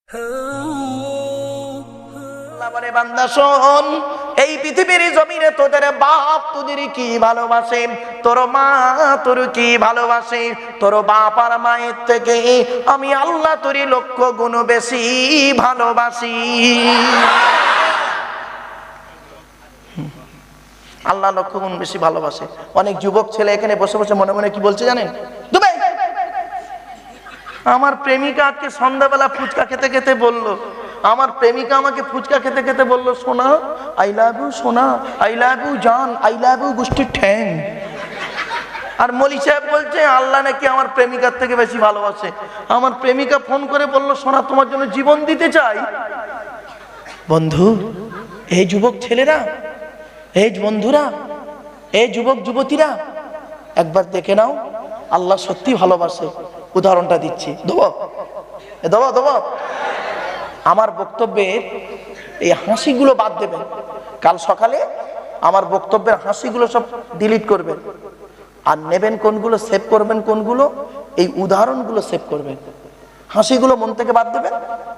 আল্লাহ বলে, বান্দা শোন, এই পৃথিবীর জমিনে তোদের বাপ তোদের কি ভালোবাসে, তোর মা তোর কি ভালোবাসে, তোর বাপ আর মায়ের থেকে আমি আল্লাহ তোরই লক্ষ গুণ বেশি ভালোবাসি। আল্লাহ লক্ষ গুণ বেশি ভালোবাসে। অনেক যুবক ছেলে এখানে বসে বসে মনে মনে কি বলছে জানেন? দুবাই আমার প্রেমিকা আজকে সন্ধ্যাবেলা ফুচকা খেতে খেতে বললো, আমার প্রেমিকা আমাকে ফুচকা খেতে খেতে বললো, সোনা আই লাভ ইউ, সোনা আই লাভ ইউ জান, আই লাভ ইউ গোষ্ঠীর ঠ্যাং। আর মলি সাহেব বলছে আল্লাহ নাকি আমার প্রেমিকার থেকে বেশি ভালোবাসে। আমার প্রেমিকা ফোন করে বললো, সোনা তোমার জন্য জীবন দিতে চাই। বন্ধু, এই যুবক ছেলেরা, এই বন্ধুরা, এই যুবক যুবতীরা, একবার দেখে নাও আল্লাহ সত্যি ভালোবাসে। উদাহরণটা দিচ্ছি, দেবো দেবো দেবো। আমার বক্তব্যের এই হাসিগুলো বাদ দেবেন। কাল সকালে আমার বক্তব্যের হাসিগুলো সব ডিলিট করবেন, আর নেবেন কোনগুলো, সেভ করবেন কোনগুলো, এই উদাহরণগুলো সেভ করবেন। হাসিগুলো মন থেকে বাদ দেবেন,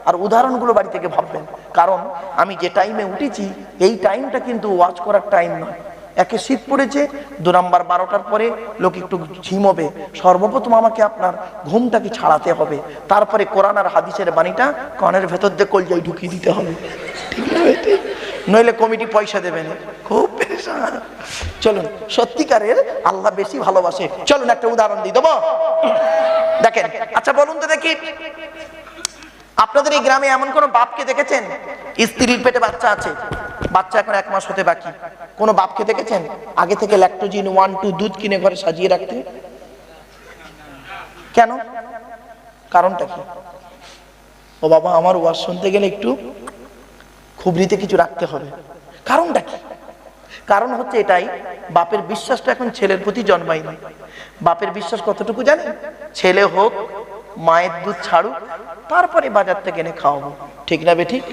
আর উদাহরণগুলো বাড়ি থেকে ভাববেন। কারণ আমি যে টাইমে উঠেছি এই টাইমটা কিন্তু ওয়াচ করার টাইম নয়। একে শীত পড়েছে, 2 নাম্বার 12টার পরে লোক একটু ঝিমোবে। সর্বপ্রথম আমাকে আপনার ঘুমটাকে ছাড়াতে হবে, তারপরে কোরআন আর হাদিসের বাণীটা কানের ভেতর দিয়ে কলজায় ঢুকিয়ে দিতে হবে, ঠিক না? নইলে কমিটি পয়সা দেবে না। খুব পেরেশান। চলুন, সত্যিকারের আল্লাহ বেশি ভালোবাসে। চলুন একটা উদাহরণ দিয়ে দেবো, দেখেন। আচ্ছা বলুন তো দেখি, আপনাদের এই গ্রামে এমন কোন বাপকে দেখেছেন স্ত্রীর পেটে বাচ্চা আছে, বাচ্চা এখন 1 মাস হতে বাকি, কোন বাপকে দেখেছেন আগে থেকে ল্যাকটোজিন 1-2 দুধ কিনে ঘরে সাজিয়ে রাখতে? কেন? কারণটা কি? ও বাবা, আমার ওয়াজ শুনতে গেলে একটু খুবরিতে কিছু রাখতে হবে। কারণটা কি? কারণ হচ্ছে এটাই, বাপের বিশ্বাসটা এখন ছেলের প্রতি জন্মায়নি। বাপের বিশ্বাস কতটুকু জানেন? ছেলে হোক, মায়ের দুধ ছাড়ুক, তারপরে বাজার থেকে এনে খাওয়াবো, ঠিক না বেঠিক?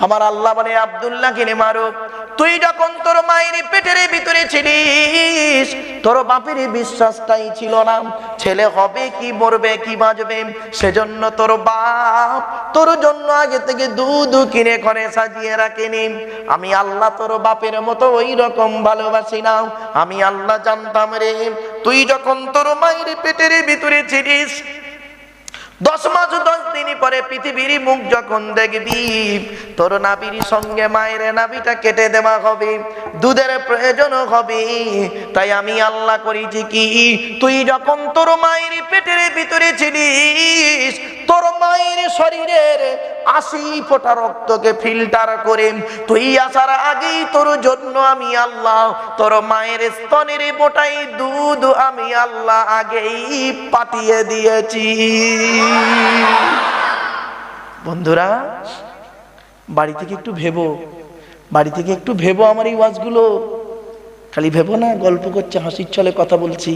আমার আল্লাহ বলে, আব্দুল্লাহ কিনে মারুক, তুই যখন তোর মায়ের পেটের ভিতরে ছিলিস তোর বাপের বিশ্বাসটাই ছিল না ছেলে হবে কি মরবে কি বাঁচবে, সেজন্য তোর বাপ তোর জন্য আগে থেকে দুধ কিনে ঘরে সাজিয়ে রাখেনি। আমি আল্লাহ তোর বাপের মতো ওই রকম ভালোবাসি না। আমি আল্লাহ জানতাম রে, তুই যখন তোর মায়ের পেটের ভিতরে ছিলিস 10 মাস 10 দিন পরে পৃথিবীর মুখ যখন দেখবি, তোর নাভির সঙ্গে মায়ের নাভিটা কেটে দেওয়া হবে, দুধের প্রয়োজন হবে। তাই আমি আল্লাহ করেছি কি, তুই যখন তোর মায়ের পেটের ভিতরে ছিলিস তোর মায়ের শরীরের 80 ফোঁটা রক্তকে ফিল্টার করে তুই আসার আগেই তোর জন্য আমি আল্লাহ তোর মায়ের স্তনের বোটাই দুধ আমি আল্লাহ আগেই পাঠিয়ে দিয়েছি। বন্ধুরা, বাড়ি থেকে একটু ভেবো, বাড়ি থেকে একটু ভেবো আমার এই ওয়াজগুলো। খালি ভেবো না গল্প করছে, হাসির ছলে কথা বলছি।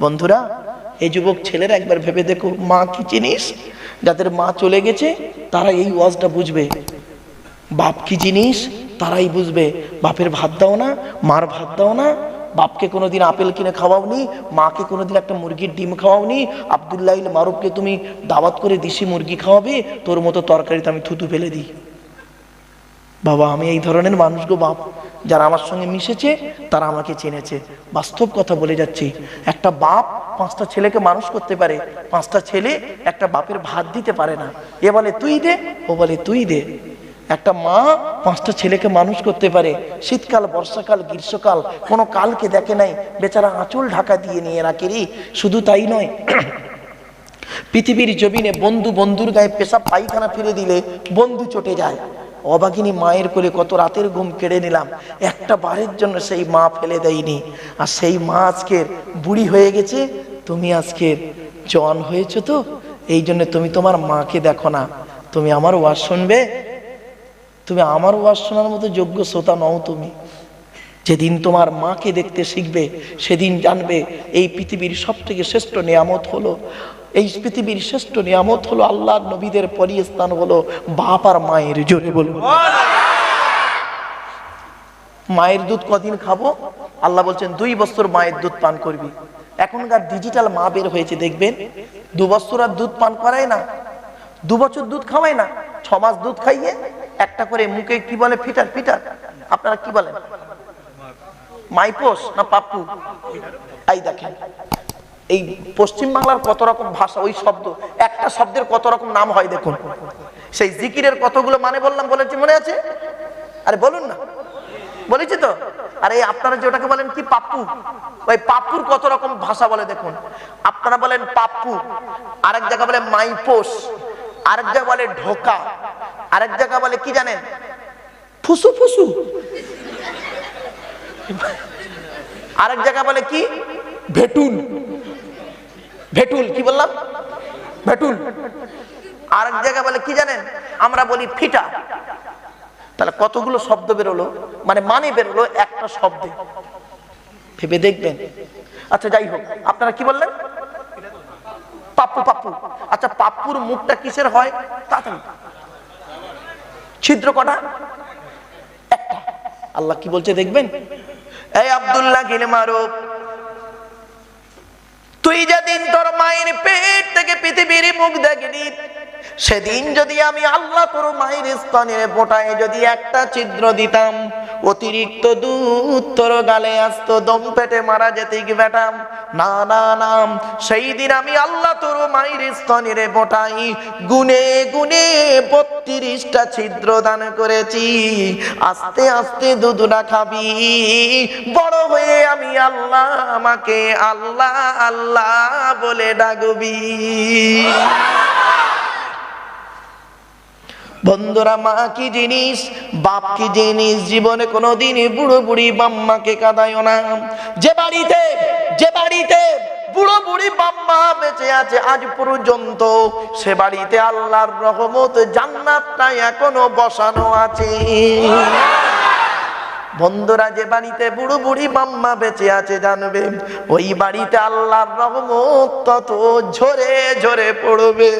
বন্ধুরা, এই যুবক ছেলেরা একবার ভেবে দেখো, মা কি জিনিস। যাদের মা চলে গেছে তারা এই ওয়াজটা বুঝবে। বাপ কি জিনিস তারাই বুঝবে। বাপের ভাত দাও না, মার ভাত দাও না, বাপকে কোনোদিন আপেল কিনে খাওয়াওনি, মাকে কোনোদিন একটা মুরগির ডিম খাওয়াওনি, আব্দুল্লাহ মারুফকে তুমি দাওয়াত করে দেশি মুরগি খাওয়াবে, তোর মতো তরকারিতে আমি থুতু ফেলে দিই। বাবা, আমি এই ধরনের মানুষ গো বাপ। যারা আমার সঙ্গে মিশেছে তারা আমাকে চিনেছে। বাস্তব কথা বলে যাচ্ছি। একটা বাপ 5টা ছেলেকে মানুষ করতে পারে, 5টা ছেলে একটা বাপের ভাত দিতে পারে না। এ বলে তুই দে, ও বলে তুই দে। একটা মা 5টা ছেলেকে মানুষ করতে পারে, শীতকাল, বর্ষাকাল, গ্রীষ্মকাল, কোনো কালকে দেখে নাই, বেচারা আঁচল ঢাকা দিয়ে নিয়ে রাখে রে। শুধু তাই নয়, পৃথিবীর জমিনে বন্ধু বন্ধুর গায়ে পেশাব পায়খানা ফিরে দিলে বন্ধু চটে যায়। অবাগিনী মায়ের কোলে কত রাতের ঘুম কেড়ে নিলাম, একটা বারের জন্য সেই মা ফেলে দেয়নি। আর সেই মা আজকের বুড়ি হয়ে গেছে, তুমি আজকের জওয়ান হয়েছো, তো এই জন্য তুমি তোমার মাকে দেখো না। তুমি আমার ওয়াজ শুনবে, তুমি আমার ওয়াজ শোনার মতো যোগ্য শ্রোতা নও তুমি। যেদিন তোমার মাকে দেখতে শিখবে সেদিন জানবে এই পৃথিবীর সবথেকে শ্রেষ্ঠ নিয়ামত হলো, এই পৃথিবীর শ্রেষ্ঠ নিয়ামত হলো আল্লাহর নবীদের পরীয় স্থান হলো বাপ আর মায়ের। জোরে বলুন। মায়ের দুধ কদিন খাবো? আল্লাহ বলছেন 2 বছর মায়ের দুধ পান করবি। এখনকার ডিজিটাল মা বের হয়েছে, দেখবেন 2 বছর আর দুধ পান করায় না, 2 বছর দুধ খাওয়ায় না, 6 মাস দুধ খাইয়ে একটা করে মুখে কি বলে ফিটার ফিটার, আপনারা কি বলেন, মাইপোস না পাপ্পু? এই দেখেন এই পশ্চিম বাংলার কত রকম ভাষা, ওই শব্দ একটা শব্দের কত রকম নাম হয় দেখুন। সেই জিকিরের কতগুলো মানে বললাম, বলেছি মনে আছে? আরে বলুন না, বলেছি তো। আরে আপনারা যে ওটাকে বলেন কি পাপ্পু, ওই পাপ্পুর কত রকম ভাষা বলে দেখুন। আপনারা বলেন পাপ্পু, আরেক জায়গা বলে মাইপোস, আরেক জায়গা বলে ঢোকা, আরেক জায়গা বলে কি জানেন, ফুসু ফুসু, আরেক জায়গা বলে কি ভেটুল, ভেটুল কি বললাম, ভেটুল। আরেক জায়গা বলে কি জানেন, আমরা বলি ফিটা। তাহলে কতগুলো শব্দ বেরোলো, মানে বেরোলো একটা শব্দে, ভেবে দেখবেন। আচ্ছা যাই হোক, আপনারা কি বললেন, পাপ্পু পাপ্পু। আচ্ছা পাপ্পুর মুখটা কিসের হয়, তাড়াতাড়ি, ছিদ্র কটা, একটা। আল্লাহ কি বলছে দেখবেন, এই আব্দুল্লাহ গিনে মারো, তুই যেদিন তোর মায়ের পেট থেকে পৃথিবীর মুখ দেখবি, সেদিন যদি আমি আল্লাহ তোর মায়ের স্তনের ফোঁটায় যদি একটা ছিদ্র দিতাম, অতিরিক্ত দুধ তোর গালে আসতো, দম পেটে মারা যেতে বেটাম। না না না, সেই দিন আমি আল্লাহ তোর মায়ের স্তনের ফোঁটাই গুনে গুনে 32টা ছিদ্র দান করেছি। আস্তে আস্তে দুধ না খাবি, বড় হয়ে আমি আল্লাহ, আমাকে আল্লাহ আল্লাহ বলে ডাকবি। বন্ধুরা, মা কি জিনিস, বাপ কি জিনিস, জীবনে কোনোদিন বুড়ো বুড়ি বাম্মাকে কাঁদায়ও না। যে বাড়িতে বুড়ো বুড়ি বাম্মা বেঁচে আছে আজ পর্যন্ত, সে বাড়িতে আল্লাহর রহমত জান্নাতটা এখনো বসানো আছে। বন্ধুরা, যে বাড়িতে বুড়ো বুড়ি বাম্মা বেঁচে আছে জানবে, ওই বাড়িতে আল্লাহর রহমত তত ঝরে ঝরে পড়বে।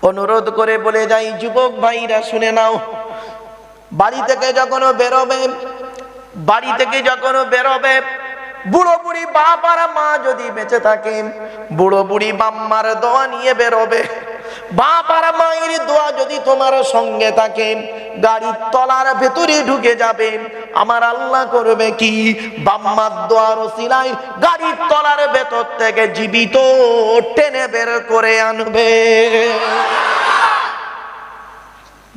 অনুরোধ করে বলে যাই, যুবক ভাইরা শুনে নাও, বাড়ি থেকে যখন বেরোবে, বুড়ো বুড়ি বাপ আর মা যদি বেঁচে থাকে, বুড়ো বুড়ি বাম্মার দোয়া নিয়ে বেরোবে। বাপ আর মায়ের দোয়া যদি তোমার সঙ্গে থাকে, গাড়ির তলার ভেতরে ঢুকে যাবে। আমার আল্লাহ করবে কি, বাম্মার দোয়ার ওসিলায় গাড়ির তলার ভেতর থেকে জীবিত টেনে বের করে আনবে।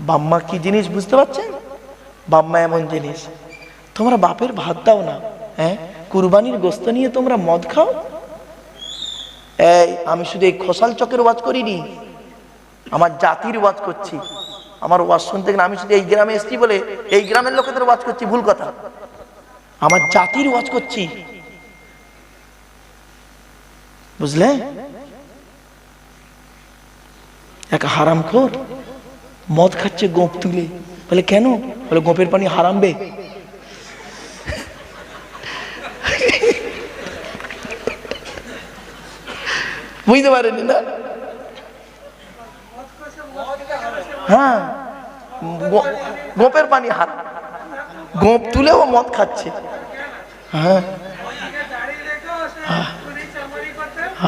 বাম্মা কি জিনিস বুঝতে পারছেন? বাম্মা এমন জিনিস, তোমরা বাপের ভাত দাও না, হ্যাঁ, কুরবানির গোশত নিয়ে তোমরা মদ খাও। এই আমি শুধু এই খোসাল চকের ওয়াজ করিনি, আমার জাতির ওয়াজ করছি। আমার ওয়াজ শুনতে গেলে আমি শুধু এই গ্রামে এসছি বলে এই গ্রামের লোকেদের ওয়াজ করছি, ভুল কথা। আমার জাতির ওয়াজ করছি, বুঝলে? এক হারামখোর মদ খাচ্ছে গোপ তুলে, বলে কেন? বলে গোপের পানি হারামবে। বুঝতে পারেনি না? হ্যাঁ, গোপের পানি হারাম, গোপ তুলে ও মদ খাচ্ছে। হ্যাঁ,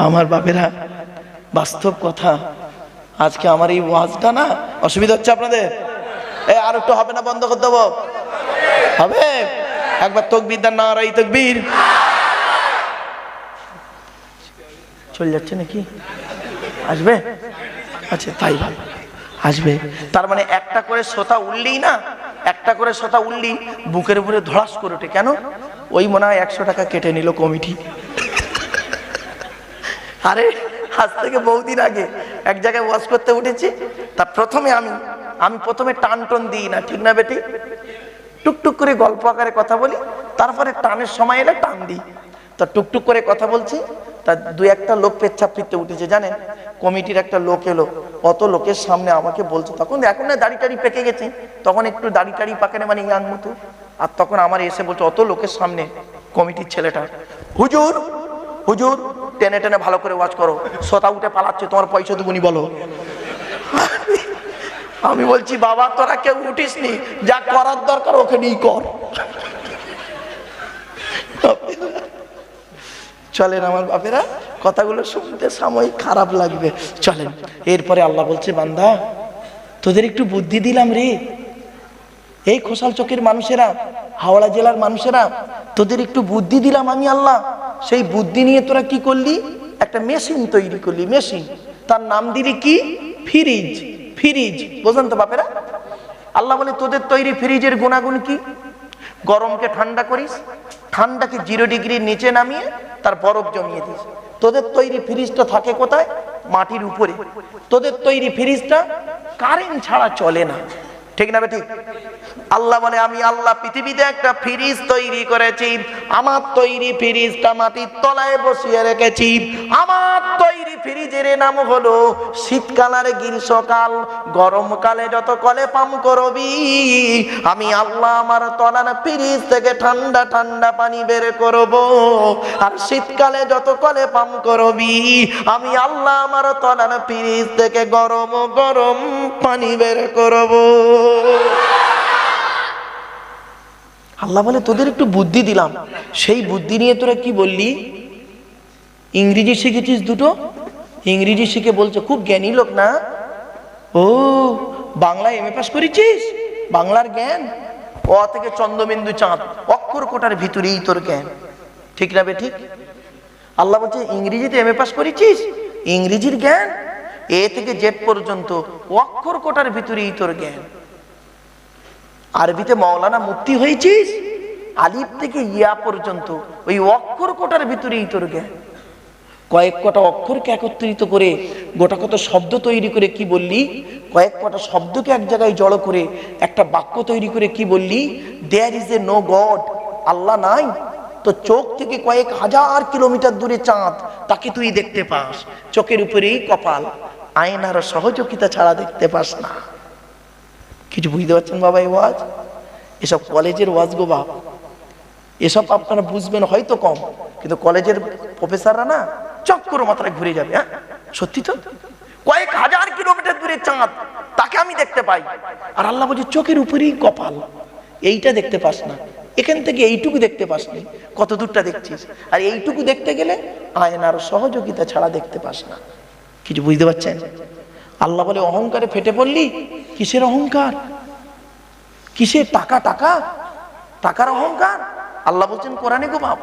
আমার বাপেরা, বাস্তব কথা। আজকে আমার এই ওয়াজটা না, অসুবিধা হচ্ছে আপনাদের? আর একটু হবে না, বন্ধ করে দেবো? হবে? একবার তাকবীর দেন, নারায়ে তাকবীর। চলে যাচ্ছে নাকি? আসবে? আচ্ছা, তাই ভালো, আসবে। তার মানে একটা করে সোতা উঠলেই না, একটা করে সোতা উঠলেই বুকের উপরে ধড়াস করে ওঠে। কেন? ওই মনে হয় 100 টাকা কেটে নিল কমিটি। আরে আজ থেকে বহুদিন আগে এক জায়গায় ওয়াজ করতে উঠেছি, তা প্রথমে আমি প্রথমে টান টন দিই না, ঠিক না বেটি? টুকটুক করে গল্প আকারে কথা বলি, তারপরে টানের সময় এলে টান দিই। তা টুকটুক করে কথা বলছি, তা 2-1টা লোক পেচ্ছাপ ফিরতে উঠেছে জানেন। কমিটির একটা লোক এলো, অত লোকের সামনে আমাকে বলছে, তখন এখন না দাড়ি টাড়ি পেকে গেছে, তখন একটু দাড়ি টাড়ি পাকে না, মানে ইয়াং মতো। আর তখন আমার এসে বলছে অত লোকের সামনে, কমিটির ছেলেটা, হুজুর হুজুর টেনে টেনে ভালো করে ওয়াজ করো, সোতা উঠে পালাচ্ছে, তোমার পয়সা দেবনি বলো। আমি বলছি, বাবা তোরা কেউ উঠিস নি, যা করার দরকার ওখানেই কর। চলেন আমার বাপেরা, কথাগুলো শুনতে সাময়িক খারাপ লাগবে, চলেন। এরপরে আল্লাহ বলছে, বান্দা তোদের একটু বুদ্ধি দিলাম রে, এই খোসাল চকের মানুষেরা, হাওড়া জেলার মানুষেরা, তোদের একটু বুদ্ধি দিলাম আমি আল্লাহ। সেই বুদ্ধি নিয়ে তোরা কি করলি? একটা মেশিন তৈরি করলি, মেশিন, তার নাম দিলি কি? ফ্রিজ। ফ্রিজ বোঝেন তো বাপেরা? আল্লাহ বলে তোদের তৈরি ফ্রিজের গুণাগুণ কি? গরমকে ঠান্ডা করিস, ঠান্ডাকে 0 ডিগ্রির নিচে নামিয়ে তার বরফ জমিয়ে দিস। তোদের তৈরি ফ্রিজটা থাকে কোথায়? মাটির উপরে। তোদের তৈরি ফ্রিজটা কারেন্ট ছাড়া চলে না, ঠিক না ঠিক? আল্লাহ বলে আমি আল্লাহ পৃথিবীতে একটা ফ্রিজ তৈরি করেছি, আমার তৈরি ফ্রিজটা মাটির তলায় বসিয়ে রেখেছি। আমার তৈরি ফ্রিজের নাম হলো শীতকাল আর গ্রীষ্মকাল। গরমকালে যত কলে পাম করবি, আমি আল্লাহ আমার তলার ফ্রিজ থেকে ঠান্ডা ঠান্ডা পানি বের করব। আর শীতকালে যত কলে পাম করবি, আমি আল্লাহ আমার তলার ফ্রিজ থেকে গরম গরম পানি বের করব। আল্লাহ বলে তোদের একটু বুদ্ধি দিলাম, সেই বুদ্ধি নিয়ে তোরা কি বললি? ইংরেজি শিখেছিস দুটো, ইংরেজি শিখে বলছে খুব জ্ঞানী লোক না? ও বাংলায় এমএ পাস করেছিস, বাংলার জ্ঞান অ থেকে চন্দ্রবিন্দু চাঁদ অক্ষর কোটার ভিতরেই তোর জ্ঞান, ঠিক না বে ঠিক? আল্লাহ বলছে ইংরেজিতে এমএ পাস করেছিস, ইংরেজির জ্ঞান এ থেকে জেড পর্যন্ত অক্ষর কোটার ভিতরেই তোর জ্ঞান। আরবিতে মাওলানা মুফতি হয়েছিস, আলিফ থেকে ইয়া পর্যন্ত ওই অক্ষর কোটার ভিতরেই তোর জ্ঞান। কয়েক কটা অক্ষরকে একত্রিত করে গোটা কত শব্দ তৈরি করে কি বললি? কয়েক কটা শব্দকে এক জায়গায় জড়ো করে একটা বাক্য তৈরি করে কি বললি? There is a no god, আল্লাহ নাই। তো চোখ থেকে কয়েক হাজার কিলোমিটার দূরে চাঁদ, তাকে তুই দেখতে পাস, চোখের উপরেই কপাল, আয়নার সহযোগিতা ছাড়া দেখতে পাস না। কিছু বুঝতে পারছেন বাবা? এই ওয়াজ, এসব কলেজের ওয়াজ গো বাপ, এসব আপনারা বুঝবেন হয়তো কম, কিন্তু কলেজের প্রফেসররা না চক্কর মাথায় ঘুরে যাবে। হ্যাঁ সত্যি তো, কয়েক হাজার কিলোমিটার দূরে চাঁদ, তাকে আমি দেখতে পাই। আর আল্লাহ বলছে চোখের উপরেই কপাল, এইটা দেখতে পাস না, এখান থেকে এইটুকু দেখতে পাসনি, কত দূরটা দেখছিস। আর এইটুকু দেখতে গেলে আয়নার সহযোগিতা ছাড়া দেখতে পাস না। কিছু বুঝতে পারছেন? আল্লাহ বলে অহংকারে ফেটে পড়লি। কিসের অহংকার? কিসের? টাকা, টাকা, টাকার অহংকার। আল্লাহ বলছেন কোরআনে গো বাপ,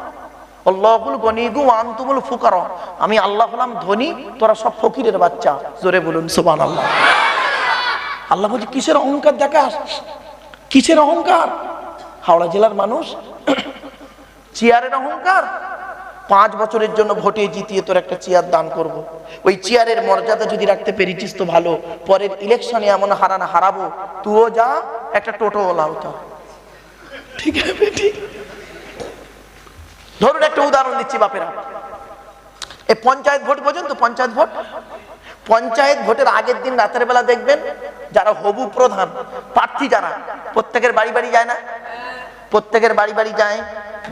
আল্লাহুল গনি গো আনতুমুল ফুকারা, আমি আল্লাহ হলাম ধনী, তোরা সব ফকিরের বাচ্চা। জোরে বলুন সুবহানাল্লাহ। আল্লাহ বলছে কিসের অহংকার দেখাস? কিসের অহংকার? হাওড়া জেলার মানুষ চেয়ারের অহংকার। 5 বছরের জন্য ভোটে জিতিয়ে তোর একটা চেয়ার দান করব। ওই চেয়ারের মর্যাদা যদি রাখতে পেরেছিস তো ভালো, পরের ইলেকশনে এমন হারাবো তুইও যা একটা টোটোওয়ালা হতো, ঠিক আছে? ঠিক। ধরুন একটা উদাহরণ দিচ্ছি বাপেরা, এই পঞ্চায়েত ভোট বোঝেন তো? পঞ্চায়েত ভোট, পঞ্চায়েত ভোটের আগের দিন রাতের বেলা দেখবেন যারা হবু প্রধান প্রার্থী, যারা প্রত্যেকের বাড়ি বাড়ি যায় না, প্রত্যেকের বাড়ি বাড়ি যায়,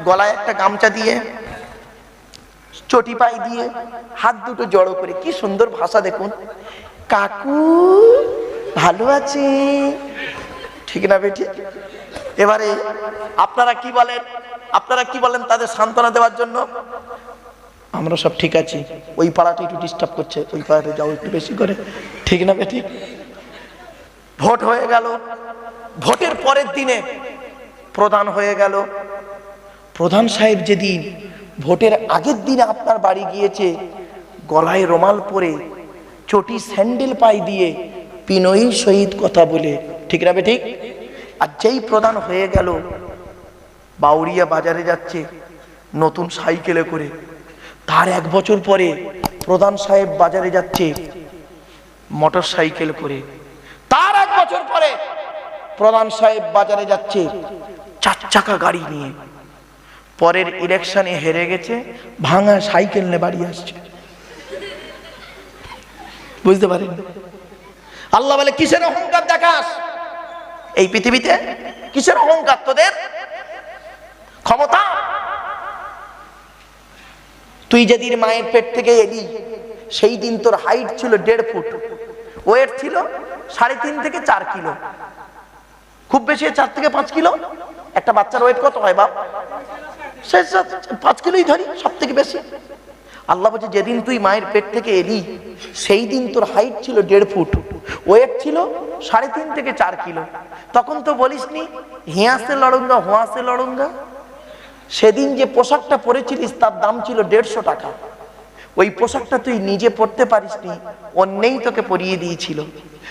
গলায় একটা গামছা দিয়ে, চটি পাই দিয়ে, হাত দুটো জড়ো করে, কি সুন্দর ভাষা দেখুন, কাকু ভালো আছে, ঠিক না বেটি? এবারে আপনারা কি বলেন? আপনারা কি বলেন তাদের সান্ত্বনা দেওয়ার জন্য? আমরা সব ঠিক আছি, ওই পাড়াটা একটু ডিস্টার্ব করছে, ওই পাড়াটা যাও একটু বেশি করে, ঠিক না বেটি? ভোট হয়ে গেল, ভোটের পরের দিনে প্রধান হয়ে গেল। প্রধান সাহেব যেদিন ভোটের আগের দিনে আপনার বাড়ি গিয়েছে, গলায় রুমাল পরে, চটি স্যান্ডেল পাই দিয়ে, বিনয়ী সহিত কথা বলে, ঠিক না ঠিক? আর যেই প্রধান হয়ে গেল, বাউরিয়া বাজারে যাচ্ছে নতুন সাইকেলে করে, তার 1 বছর পরে প্রধান সাহেব বাজারে যাচ্ছে মোটর সাইকেল করে, তার 1 বছর পরে প্রধান সাহেব বাজারে যাচ্ছে 4 চাকা গাড়ি নিয়ে। পরের ইলেকশনে হেরে গেছে, ভাঙা সাইকেল নিয়ে বাড়ি আসছে। বুঝতে পারেন? আল্লাহ বলে কিসের অহংকার দেখাস এই পৃথিবীতে? কিসের অহংকার তোদের? ক্ষমতা। তুই যেদিন মায়ের পেট থেকে এলি, সেই দিন তোর হাইট ছিল 1.5 ফুট, ওয়েট ছিল 3.5 থেকে 4 কিলো, খুব বেশি 4 থেকে 5 কিলো। একটা বাচ্চার ওয়েট কত হয় বাপ? সে 5 কিলোই ধরি সব থেকে বেশি। আল্লাহ বলছে যেদিন তুই মায়ের পেট থেকে এলি সেই দিন তোর হাইট ছিল 1.5 ফুট, ওয়েট ছিল 3.5 থেকে 4 কিলো। তখন তো বলিসনি হিয়াসে লড়ুঙ্গা হুয়াসে লড়ুঙ্গা। সেদিন যে পোশাকটা পরেছিলিস তার দাম ছিল 150 টাকা। ওই পোশাকটা তুই নিজে পরতে পারিসনি, অন্যেই তোকে পরিয়ে দিয়েছিল।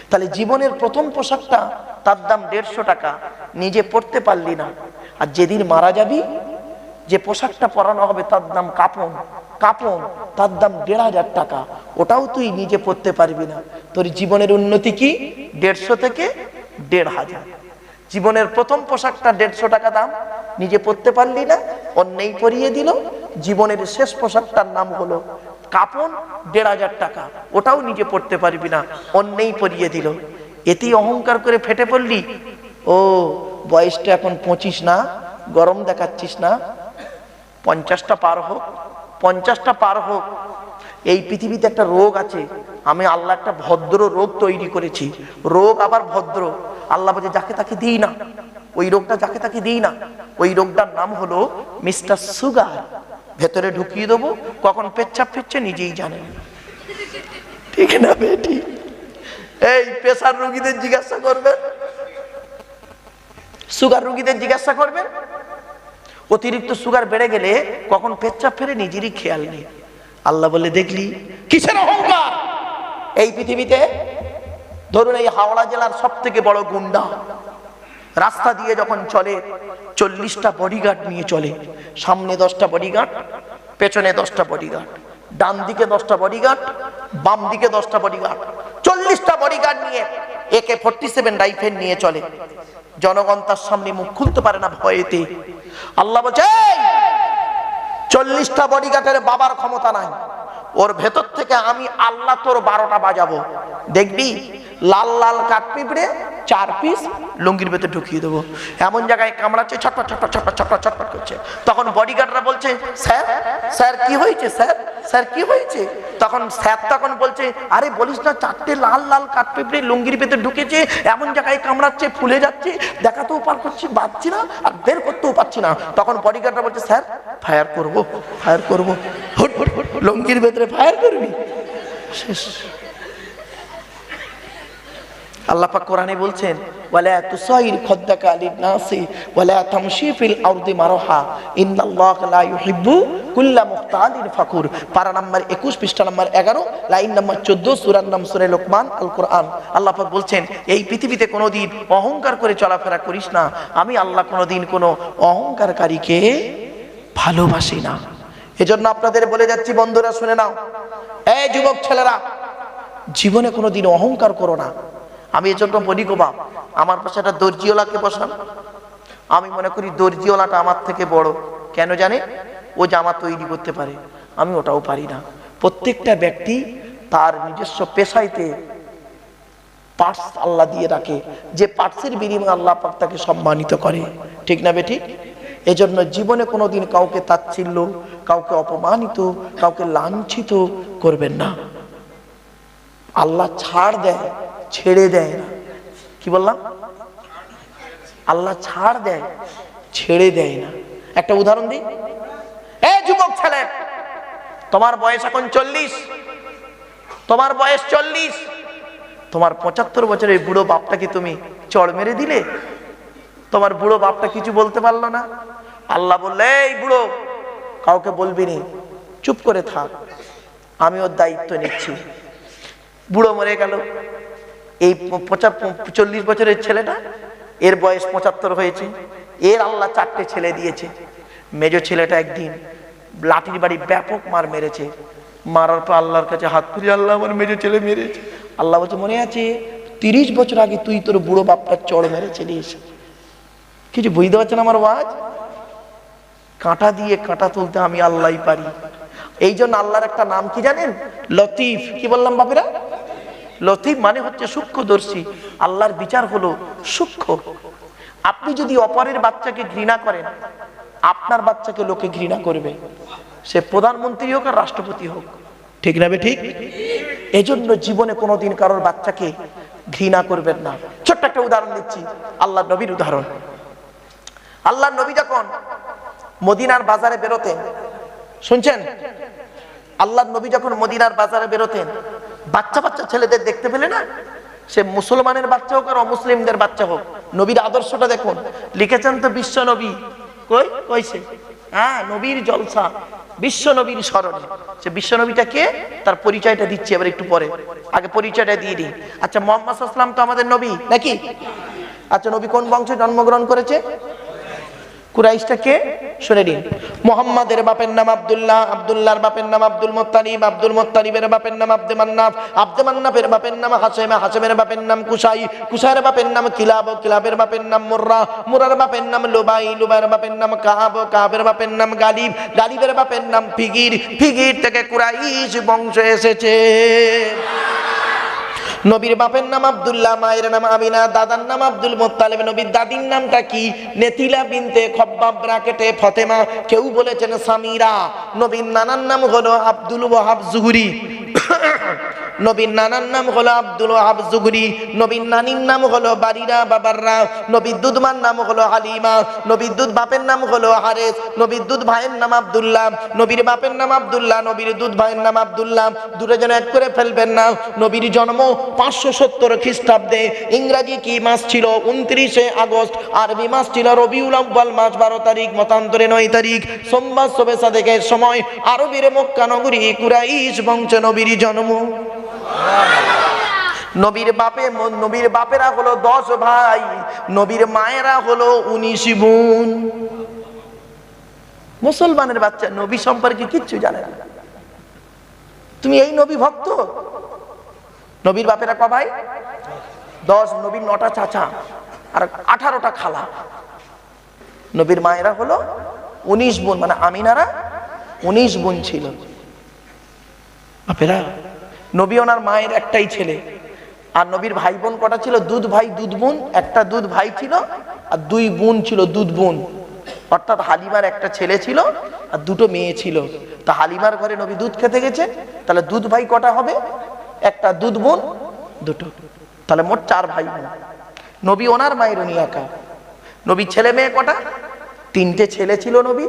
তাহলে জীবনের প্রথম পোশাকটা তার দাম 150 টাকা, নিজে পরতে পারলি না। আর যেদিন মারা যাবি যে পোশাকটা পরানো হবে তার দাম কাপন, কাপন তার দাম 1,500 টাকা, ওটাও তুই নিজে পরতে পারবি না। তোর জীবনের উন্নতি কি? 150 থেকে 1,500। জীবনের প্রথম পোশাকটা 150 টাকা দাম, নিজে পরতে পারলি না, অন্যেই পরিয়ে দিল। জীবনের শেষ পোশাকটার নাম হলো কাপন, 1,500 টাকা, ওটাও নিজে পরতে পারবি না, অন্যেই পরিয়ে দিল। এতেই অহংকার করে ফেটে পড়লি। ও বয়সটা এখন 25 না, গরম দেখাচ্ছিস না, 50টা পার হোক, 50টা পার হোক। এই পৃথিবীতে একটা রোগ আছে, আমি আল্লাহ একটা ভদ্র রোগ তৈরি করেছি। রোগ আবার ভদ্র। আল্লাহ বলে যাকে তাকে দিই না, ওই রোগটা যাকে তাকে দিই না। ওই রোগটার নাম হলো মিস্টার সুগার। ভেতরে ঢুকিয়ে দেবো, কখন পেচ্ছাপ ফিরছে নিজেই জানেন। ঠিক না বেটি? এই প্রেসার রোগীদের জিজ্ঞাসা করবেন, সুগার রোগীদের জিজ্ঞাসা করবেন, অতিরিক্ত সুগার বেড়ে গেলে কখন পেচ্ছাপ ফেরে নিজেরই খেয়াল নেই। আল্লাহ বলে দেখলি কিসের অহংকার? এই পৃথিবীতে ধরুন এই হাওড়া জেলার সব থেকে বড় গুন্ডা রাস্তা দিয়ে যখন চলে 40টা বডিগার্ড নিয়ে চলে। সামনে 10টা বডিগার্ড, পেছনে 10টা বডিগার্ড, ডান দিকে 10টা বডিগার্ড, বাম দিকে 10টা বডিগার্ড, 40টা বডিগার্ড নিয়ে AK-47 রাইফেল নিয়ে চলে। জনগণ তার সামনে মুখ খুলতে পারে না ভয়েতে। আল্লাহ বলছে 40টা বডিগার্ডের বাবার ক্ষমতা নাই, ওর ভেতর থেকে আমি আল্লাহ তোর 12টা বাজাবো। দেখবি লাল লাল কাঠ পিঁপড়ে 4 পিস লুঙ্গির ভেতরে ঢুকিয়ে দেবো। এমন জায়গায় কামড়াচ্ছে, ছটপট ছটপট ছটপট ছটপট ছটপট করছে। তখন বডিগার্ডরা বলছে স্যার স্যার কি হয়েছে, স্যার স্যার কি হয়েছে? তখন স্যার তখন বলছে আরে বলিস না, 4টে লাল লাল কাঠ পিঁপড়ে লুঙ্গির ভেতরে ঢুকেছে, এমন জায়গায় কামড়াচ্ছে, ফুলে যাচ্ছে, দেখাতেও পার করছি পারছি না, আর বের করতেও পারছি না। তখন বডিগার্ডরা বলছে স্যার ফায়ার করবো, ফায়ার করবো। হুট হুট হুট লুঙ্গির ভেতরে ফায়ার করবি, শেষ। আল্লাহ পাক কোরআনে বলছেন ওয়ালা তুসাইর খাদ্দাকা লিন-নাসি ওয়ালা তামশি ফিল আরদি মারহা ইন্নাল্লাহা লা ইউহিব্বু কুল্লা মুখতালিন ফাকুর। পারা নাম্বার 21 পৃষ্ঠা নাম্বার 11 লাইন নাম্বার 14 সূরার নাম সূরা লোকমান আল কোরআন। আল্লাহ পাক বলছেন এই পৃথিবীতে কোনোদিন অহংকার করে চলাফেরা করিস না, আমি আল্লাহ কোনোদিন কোনো অহংকারকারীকে ভালোবাসি না। এজন্য আপনাদের বলে যাচ্ছি বন্ধুরা শুনে নাও, এই যুবক ছেলেরা জীবনে কোনোদিন অহংকার করো না। আমি এজন্য বলি গো বাপ, আমার পাশে একটা দর্জিওয়ালাকে বসান, আমি মনে করি দর্জিওয়ালাটা আমার থেকে বড়। কেন জানে? ও জামা তৈরি করতে পারে, আমি ওটাও পারি না। প্রত্যেকটা ব্যক্তি তার নিজস্ব পেশাইতে পার্টস আল্লাহ দিয়ে রাখে, যে পার্টসের বিনিময়ে আল্লাহ পাক তাকে সম্মানিত করে। ঠিক না বেটি? এজন্য জীবনে কোনোদিন কাউকে তাচ্ছিল্য, কাউকে অপমানিত, কাউকে লাঞ্ছিত করবেন না। আল্লাহ ছাড় দেয়, ছেড়ে দেয় না। কি বললাম? আল্লাহ ছাড় দেয়, ছেড়ে দেয় না। একটা উদাহরণ দিই। এই যুবক ছেলে, তোমার বয়স এখন 40, তোমার বয়স 40, তোমার 75 বছরের বুড়ো বাপটাকে তুমি চড় মেরে দিলে, তোমার বুড়ো বাপটা কিছু বলতে পারলো না। আল্লাহ বললে এই বুড়ো কাউকে বলবি নি, চুপ করে থাক, আমি ওর দায়িত্ব নিচ্ছি। বুড়ো মরে গেল। এই 40 বছরের ছেলেটা, এর বয়স 75 হয়েছে, এর আল্লাহ 4টে ছেলে দিয়েছে। মেজো ছেলেটা একদিন লাঠির বাড়ি ব্যাপক মার মেরেছে, মারার পর আল্লাহর কাছে হাত তুলি, আল্লাহ আমার মেজো ছেলে মেরেছে। আল্লাহ বলছে মনে আছে 30 বছর আগে তুই তোর বুড়ো বাপটার চড় মেরেছিলিস। কিছু বুঝতে পারছেন আমার ওয়াজ? কাঁটা দিয়ে কাঁটা তুলতে আমি আল্লাহই পারি। এই জন্য আল্লাহর একটা নাম কি জানেন? লতিফ। কি বললাম বাপেরা? লতিফ মানে হচ্ছে সূক্ষ্মদর্শী। আল্লাহর বিচার হলো সূক্ষ্ম। আপনি যদি অপরের বাচ্চাকে ঘৃণা করেন, আপনার বাচ্চাকে লোকে ঘৃণা করবে, সে প্রধানমন্ত্রী হোক আর রাষ্ট্রপতি হোক। ঠিক না বে ঠিক? এজন্য জীবনে কোনোদিন কারোর বাচ্চাকে ঘৃণা করবেন না। ছোট্ট একটা উদাহরণ দিচ্ছি, আল্লাহর নবীর উদাহরণ। আল্লাহর নবী যখন মদিনার বাজারে বেরোতেন, শুনছেন? আল্লাহর নবী যখন মদিনার বাজারে বেরোতেন, বাচ্চা বাচ্চা ছেলেদের দেখতে পেলে না, সে মুসলমানের বাচ্চা হোক আর অমুসলিমদের বাচ্চা হোক, নবীর আদর্শটা দেখুন। লিখেছেন তো বিশ্ব নবী, কই কইছে, হ্যাঁ, নবীর জলসা, বিশ্ব নবীর স্মরণে। সে বিশ্ব নবীটা কে, তার পরিচয়টা দিচ্ছি এবার একটু পরে, আগে পরিচয়টা দিয়ে দিই। আচ্ছা, মুহাম্মদ সাল্লাল্লাহু আলাইহি ওয়াসাল্লাম তো আমাদের নবী নাকি? আচ্ছা, নবী কোন বংশে জন্মগ্রহণ করেছে? কুরাইশটা কে শুনে নিন। মুহাম্মাদের বাপের নাম আব্দুল্লাহ, আব্দুল্লাহর বাপের নাম আব্দুল মুত্তালিব, আব্দুল মুত্তালিবের বাপের নাম আব্দে মান্নাফ, আব্দে মান্নাফের বাপের নাম হাশেম, হাশেমের বাপের নাম কুসাই, কুসাইয়ের বাপের নাম কিলাব, কিলাবের বাপের নাম মুররা, মুরার বাপের নাম লুবাই, লুবাইয়ের বাপের নাম কাব, কাবের বাপের নাম গালিব, গালিবের বাপের নাম ফিগির, ফিগির থেকে কুরাইশ বংশ এসেছে। নবীর বাপের নাম আব্দুল্লাহ, মায়ের নাম আমিনা, দাদার নাম আব্দুল মুত্তালিব। নবীর দাদির নামটা কি? নেতিলা বিনতে খব্বাব ব্রাকেটে ফতেমা, কেউ বলেছেন সামিরা। নবীর নানার নাম হলো আব্দুল ওয়াহাব জুহরি, নবীর নানার নাম হলো আব্দুল ওয়াহাব জুহরি। নবীর নানির নাম হলো বারিরা বাবাররা। নবীর দুধমার নাম হলো হালিমা। নবীর দুধ বাপের নাম হলো হারেস। নবীর দুধ ভাইয়ের নাম আব্দুল্লাহ। নবীর বাপের নাম আব্দুল্লাহ, নবীর দুধ ভাইয়ের নাম আব্দুল্লাহ। দূরে যেন এক করে ফেলবেন না। নবীর জন্ম 570 খ্রিস্টাব্দে। ইংরাজি কি মাস ছিল? 29শে আগস্ট। আরবি মাস ছিল রবিউল আউয়াল মাস 12 তারিখ, মতান্তরে 9 তারিখ, সোমবার শবে সাদেকের সময় আরবের মক্কা নগরী কুরাইশ বংশে নবীর জন্ম। নবীর বাপেরা হলো 10 ভাই, নবীর মায়েরা হলো 19 বোন। মুসলমানের বাচ্চা নবী সম্পর্কে কিচ্ছু জানে না। তুমি এই নবী ভক্ত? নবীর বাপেরা ক ভাই? 10। নবীর 9টা চাচা আর 18টা খালা। নবীর মায়েরা হলো 19 বোন, মানে আমিনারা 19 বোন ছিল। বাপেরা, নবী ওনার মায়ের একটাই ছেলে। আর নবীর ভাই বোন কটা ছিল? দুধ ভাই দুধ বোন। একটা দুধ ভাই ছিল আর 2 বোন ছিল দুধ বোন। অর্থাৎ হালিমার একটা ছেলে ছিল আর 2টো মেয়ে ছিল। তা হালিমার ঘরে নবী দুধ খেতে গেছে, তাহলে দুধ ভাই কটা হবে? একটা, দুধ বোন 2টো, তাহলে মোট 4 ভাই বোন। নবী ওনার মায়ের উনি একা। নবীর ছেলে মেয়ে কটা? 3টে ছেলে ছিল নবী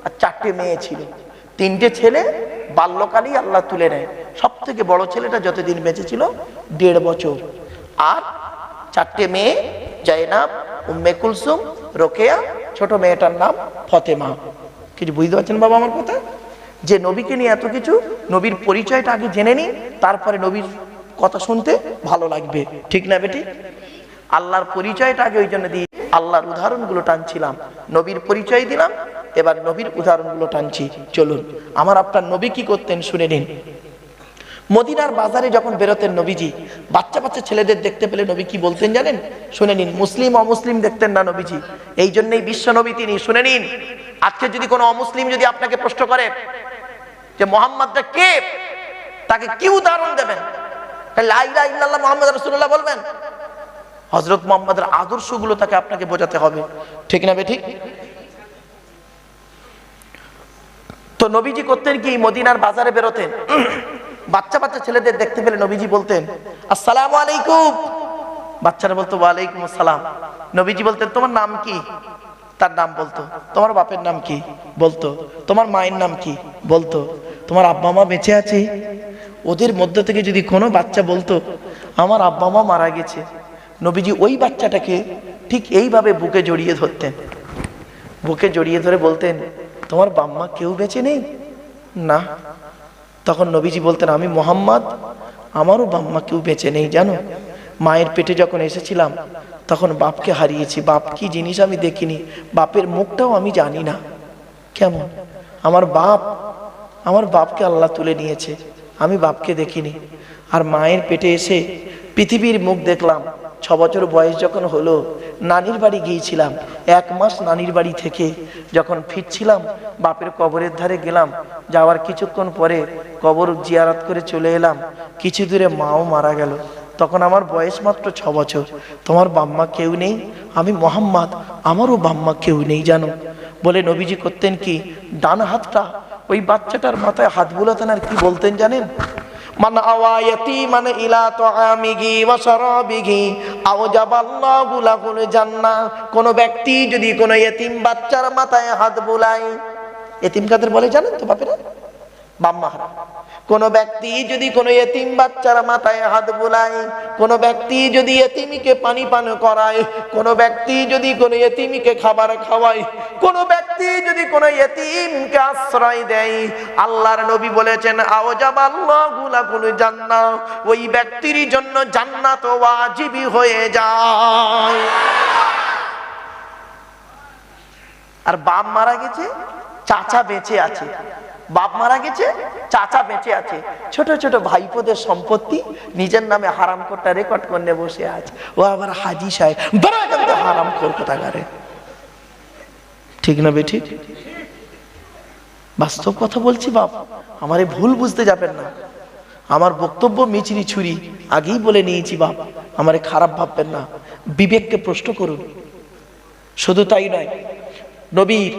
আর 4টে মেয়ে ছিল। 3টে ছেলে বাল্যকালেই আল্লাহ তুলে নেয়। সব থেকে বড় ছেলেটা যতদিন বেঁচে ছিল 1.5 বছর। আর 4টে মেয়ে, জায়নাব, উম্মে কুলসুম, রোকেয়া, ছোট মেয়েটার নাম ফতেমা। কিছু বুঝতে পারছেন বাবা আমার কথা? যে নবীকে নিয়ে এত কিছু, নবীর পরিচয়টা আগে জেনে নিন, তারপরে নবীর কথা শুনতে ভালো লাগবে, ঠিক না বেটি? আল্লাহর পরিচয়টা আগে ওই জন্য দিয়ে আল্লাহর উদাহরণগুলো টানছিলাম। নবীর পরিচয় দিলাম, এবার নবীর উদাহরণগুলো টানছি। চলুন, আমার আপনার নবী কি করতেন শুনে নিন। মদিনার বাজারে যখন বেরোতেন নবীজি, বাচ্চা বাচ্চা ছেলেদের দেখতে পেলে নবী কি বলতেন জানেন? শুনে নিন। মুসলিম অমুসলিম দেখতেন না নবীজি, এই জন্যই বিশ্ব নবী তিনি। শুনে নিন, আজকে যদি কোনো অমুসলিম যদি আপনাকে প্রশ্ন করে যে মুহাম্মদটা কে, তাকে কি উদাহরণ দেবেন? লা ইলাহা ইল্লাল্লাহ মুহাম্মদ রাসূলুল্লাহ বলবেন? হযরত মুহাম্মদের আদর্শগুলো তাকে আপনাকে বোঝাতে হবে, ঠিক না বেঠিক? তো নবীজি করতেন কি? মদিনার বাজারে বেরোতেন, বাচ্চা বাচ্চা ছেলেদের দেখতে পেলে নবীজি বলতেন আসসালামু আলাইকুম। বাচ্চারা বলতো ওয়ালাইকুম আসসালাম। নবীজি বলতেন তোমার নাম কি? তার নাম বলতো। তোমার বাপের নাম কি? বলতো। তোমার মায়ের নাম কি? বলতো। তোমার আব্বা মা বেঁচে আছে? ওদের মধ্য থেকে যদি কোনো বাচ্চা বলতো আমার আব্বা মা মারা গেছে, নবীজি ওই বাচ্চাটাকে ঠিক এইভাবে বুকে জড়িয়ে ধরতেন। বুকে জড়িয়ে ধরে বলতেন তোমার বাম্মা কেউ বেঁচে নেই? না। তখন নবীজি বলতেন আমি মুহাম্মদ, আমারও বাম্মা কেউ বেঁচে নেই জানো। মায়ের পেটে যখন এসেছিলাম তখন বাপকে হারিয়েছি, বাপ কি জিনিস আমি দেখিনি, বাপের মুখটাও আমি জানি না কেমন। আমার বাপকে আল্লাহ তুলে নিয়েছে, আমি বাপকে দেখিনি। আর মায়ের পেটে এসে পৃথিবীর মুখ দেখলাম। 6 বছর বয়স যখন হলো নানির বাড়ি গিয়েছিলাম। 1 মাস নানির বাড়ি থেকে যখন ফিরছিলাম বাপের কবরের ধারে গেলাম। যাওয়ার কিছুক্ষণ পরে কবর জিয়ারত করে চলে এলাম। কিছু দূরে মাও মারা গেল। তখন আমার বয়স মাত্র 6 বছর। তোমার বাম্মা কেউ নেই? আমি মুহাম্মদ, আমারও বাম্মা কেউ নেই জানো। বলে নবীজি করতেন কি? ডান হাতটা ওই বাচ্চাটার মাথায় হাত বুলাতেন আর কি বলতেন জানেন? মান আওয়া ইয়াতীমান ইলা তুআমিহি ওয়া শারাবিহি আওজাবাল্লাহু লাহুল জান্নাহ। কোন ব্যক্তি যদি কোন ইতিম বাচ্চার মাথায় হাত বুলায়, ইতিম কাদের বলে জানেন তো বাপেরা? বাম্মাহারা। কোন ব্যক্তি যদি কোন ইতিম বাচ্চার মাথায় হাত বুলায়, কোন ব্যক্তি যদি ইতিমকে পানি পান করায়, কোন ব্যক্তি যদি কোন ইতিমকে খাবার খাওয়ায়, কোন ব্যক্তি যদি কোন ইতিমকে আশ্রয় দেয়, আল্লাহর নবী বলেছেন আওজাবাল্লাহু লাহুল জান্নাহ, ওই ব্যক্তির জন্য জান্নাত ওয়াজিবই হয়ে যায়। আর বাপ মারা গেছে, চাচা বেঁচে আছে। বাপ মারা গেছে, চাচা বেঁচে আছে, ছোট ছোট ভাইপোদের সম্পত্তি নিজের নামে হারাম করতে রেকর্ড করে বসে আছে। ও আবার হাজি সাহেব হারাম করতে থাকারে, ঠিক না বে ঠিক? বাস্তব কথা বলছি বাপ, আমারে ভুল বুঝতে যাবেন না। আমার বক্তব্য মিচড়ি ছুরি আগেই বলে নিয়েছি বাপ, আমারে খারাপ ভাববেন না, বিবেককে প্রশ্ন করুন। শুধু তাই নয়, নবীর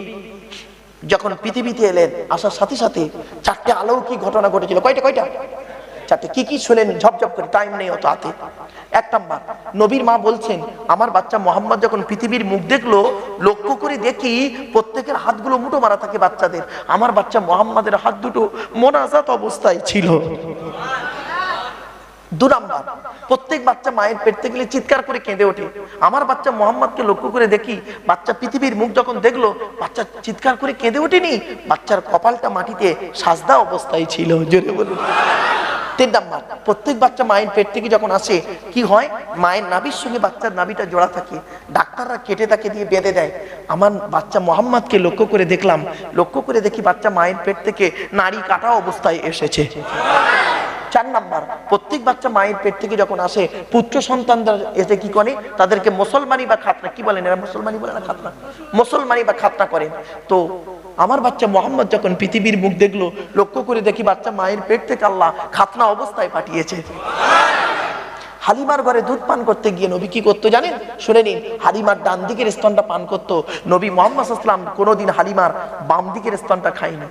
যখন পৃথিবীতে এলেন, আসার সাথে সাথে চারটে অলৌকিক ঘটনা ঘটেছিল। কয়টা? চারটে। কি কি শুনেন ঝপঝপ করে, টাইম নেই অত হাতে। এক নাম্বার, নবীর মা বলছেন আমার বাচ্চা মোহাম্মদ যখন পৃথিবীর মুখ দেখলো, লক্ষ্য করে দেখি প্রত্যেকের হাতগুলো মুঠো মারা থাকে বাচ্চাদের। আমার বাচ্চা মোহাম্মদের হাত দুটো মোনাজাত অবস্থায় ছিল। দু নাম্বার, প্রত্যেক বাচ্চা মায়ের পেট থেকে গেলে চিৎকার করে কেঁদে ওঠে। আমার বাচ্চা মোহাম্মদকে লক্ষ্য করে দেখি, বাচ্চা পৃথিবীর মুখ যখন দেখলো, বাচ্চা চিৎকার করে কেঁদে ওঠেনি, বাচ্চার কপালটা মাটিতে সাজদা অবস্থায় ছিল। জোরে বলুন। তিন নাম্বার, প্রত্যেক বাচ্চা মায়ের পেট থেকে যখন আসে কি হয়, মায়ের নাভির সঙ্গে বাচ্চার নাভিটা জোড়া থাকে, ডাক্তাররা কেটে তাকে দিয়ে বেঁধে দেয়। আমার বাচ্চা মোহাম্মদকে লক্ষ্য করে দেখলাম, লক্ষ্য করে দেখি বাচ্চা মায়ের পেট থেকে নাড়ি কাটা অবস্থায় এসেছে। চার নাম্বার, প্রত্যেক বাচ্চা মায়ের পেট থেকে যখন আসে, পুত্র সন্তানরা এসে কি করে, তাদেরকে মুসলমানি বা খাতনা, কি বলেন এরা, মুসলমানি বলে না খাতনা, মুসলমানি বা খাতনা করেন। তো আমার বাচ্চা মোহাম্মদ যখন পৃথিবীর মুখ দেখলো, লক্ষ্য করে দেখি বাচ্চা মায়ের পেট থেকে আল্লাহ খাতনা অবস্থায় পাঠিয়েছে। হালিমার ঘরে দুধ পান করতে গিয়ে নবী কি করতো জানেন? শুনে নিন। হালিমার ডান দিকের স্তনটা পান করতো। নবী মুহাম্মদ সাল্লাল্লাহু আলাইহি ওয়াসাল্লাম কোনোদিন হালিমার বাম দিকের স্তনটা খায়নি।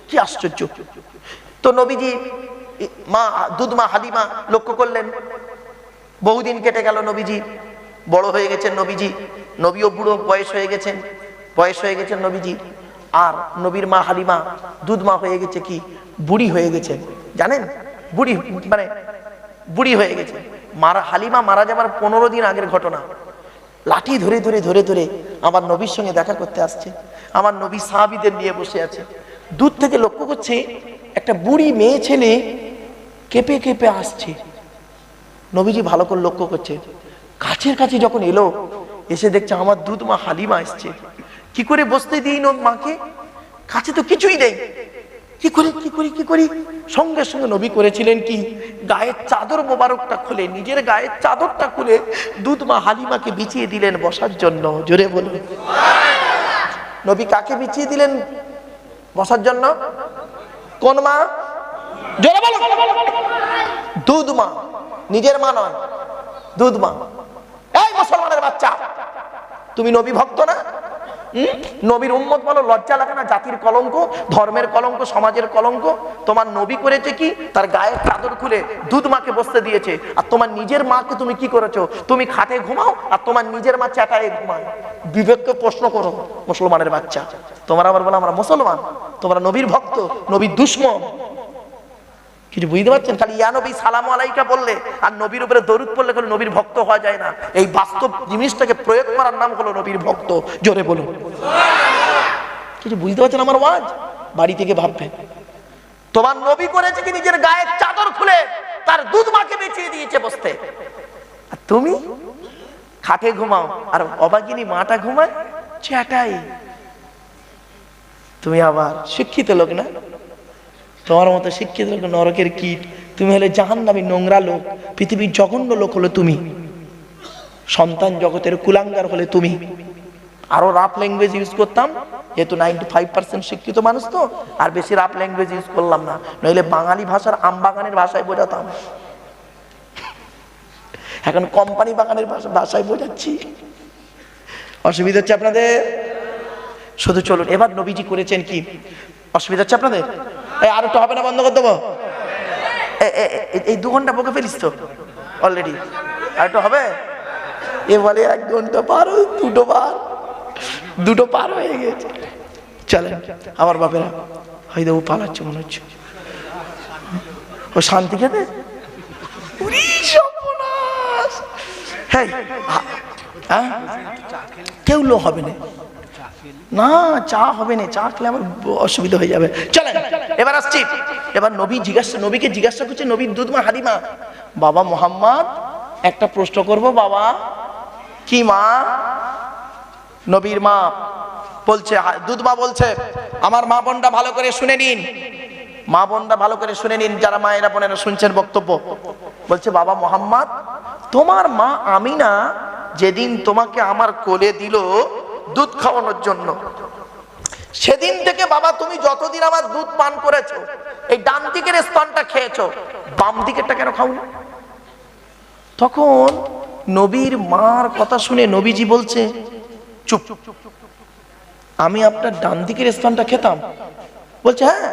কি আশ্চর্য! তো নবীজি দুধ মা হালিমা লক্ষ্য করলেন, বহুদিন কেটে গেল, নবীজি বড় হয়ে গেছেন, নবীও বুড়ো বয়স হয়ে গেছেন নবীজি। আর নবীর মা হালিমা দুধ মা হয়ে গেছে কি, বুড়ি হয়ে গেছে। জানেন, বুড়ি হয়ে গেছে। হালিমা মারা যাবার 15 দিন আগের ঘটনা। লাঠি ধরে আমার নবীর সঙ্গে দেখা করতে আসছে। আমার নবী সাহাবীদের নিয়ে বসে আছে, দূর থেকে লক্ষ্য করছে একটা বুড়ি মেয়ে ছেলে কেঁপে কেঁপে আসছে। নবীজি ভালো করে লক্ষ্য করছে, কাছে যখন এলো, এসে দেখছে আমার দুধ মা হালিমা আসছে। কি করে বসতে দিই মাকে, কাছে তো কিছুই নেই। কি করি সঙ্গে সঙ্গে নবী করেছিলেন কি, গায়ের চাদর মোবারকটা খুলে, নিজের গায়ের চাদরটা খুলে দুধ মা হালিমাকে বিছিয়ে দিলেন বসার জন্য। জোরে বলুন। নবী কাকে বিছিয়ে দিলেন বসার জন্য? কোন মা? জোরে বলুন। দুধ মা, নিজের মা নয়, দুধ মা। এই মুসলমানের বাচ্চা, তুমি নবী ভক্ত না? নবীর উম্মত বলো, লজ্জা লাগে না? জাতির কলঙ্ক, ধর্মের কলঙ্ক, সমাজের কলঙ্ক। তোমার নবী করেছে কি, তার গায়ের চাদর খুলে দুধ মাকে বসতে দিয়েছে। আর তোমার নিজের মাকে তুমি কি করেছো? তুমি খাটে ঘুমাও আর তোমার নিজের মা চাটায়ে ঘুমায়। বিবেককে প্রশ্ন করো মুসলমানের বাচ্চা। তোমরা আবার বলো আমরা মুসলমান, তোমরা নবীর ভক্ত, নবীর দুশমন। কিছু বুঝতে পারছেন? খালি ইয়া নবী সালাম আলাইকা বললে আর নবীর উপরে দরুদ পড়লে কোনো নবীর ভক্ত হওয়া যায় না। এই বাস্তব জিনিসটাকে প্রয়োগ করার নাম হলো নবীর ভক্ত। জোরে বলুন। কিছু বুঝতে পারছেন আমার ওয়াজ? বাড়ি থেকে ভাববেন, তোমার নবী করেছে কি, নিজের গায়ের চাদর খুলে তার দুধ মাকে বেঁচিয়ে দিয়েছে বসতে। আর তুমি খাটে ঘুমাও আর অবাগিনী মাটা ঘুমায় চাটাই। তুমি আবার শিক্ষিত লোক না? তোমার মতো শিক্ষিত লোক নরকের কীট। তুমি হলে জাহান্নামী নোংরা লোক, পৃথিবীর জঘন্য লোক হলো তুমি, সন্তান জগতের কুলাঙ্গার হলে তুমি। আরো রাফ ল্যাঙ্গুয়েজ ইউজ করতাম, যেহেতু 95% শিক্ষিত মানুষ তো, আর বেশি রাফ ল্যাঙ্গুয়েজ ইউজ করলাম না, নইলে বাঙালি ভাষার আমবাগানের ভাষায় বোঝাতাম। এখন কোম্পানি বাগানের ভাষায় বোঝাচ্ছি। অসুবিধা হচ্ছে আপনাদের? শুধু চলুন, এবার নবীজি করেছেন কি, অসুবিধা হচ্ছে আপনাদের? আর একটু হবে না, বন্ধ করে দেবো? এই 2 ঘন্টা বকে ফেলিস তো অলরেডি, আর একটু হবে। এ বলে 1 ঘন্টা পার, 2টো পার হয়ে গেছে। চলেন আমার বাপেরা, হয়তো ও পালাচ্ছে মনে হচ্ছে, ও শান্তি খেতে। কেউ লো হবে না, না চা হবে না, চা খেলে আমার অসুবিধা হয়ে যাবে। চলেন এবার আসছি। এবার নবীকে জিজ্ঞাসা করছে নবীর দুধমা হালিমা, বাবা মোহাম্মদ একটা প্রশ্ন করব বাবা। কি মা? নবীর মা বলছে, দুধমা বলছে, আমার মা বোনটা ভালো করে শুনে নিন, মা বোনরা ভালো করে শুনে নিন, যারা মায়েরা বোনেরা শুনছেন বক্তব্য। বলছে বাবা মোহাম্মদ, তোমার মা আমিনা যেদিন তোমাকে আমার কোলে দিল দুধ খাওয়ানোর জন্য, সেদিন থেকে বাবা তুমি যতদিন আমার দুধ পান করেছো, এই ডান দিকের স্তনটা খেয়েছো, বাম দিকেরটা কেন খাওনি? তখন নবীর মার কথা শুনে নবীজি বলছে, চুপ, আমি আপনার ডান দিকের স্তনটা খেতাম? বলছে হ্যাঁ।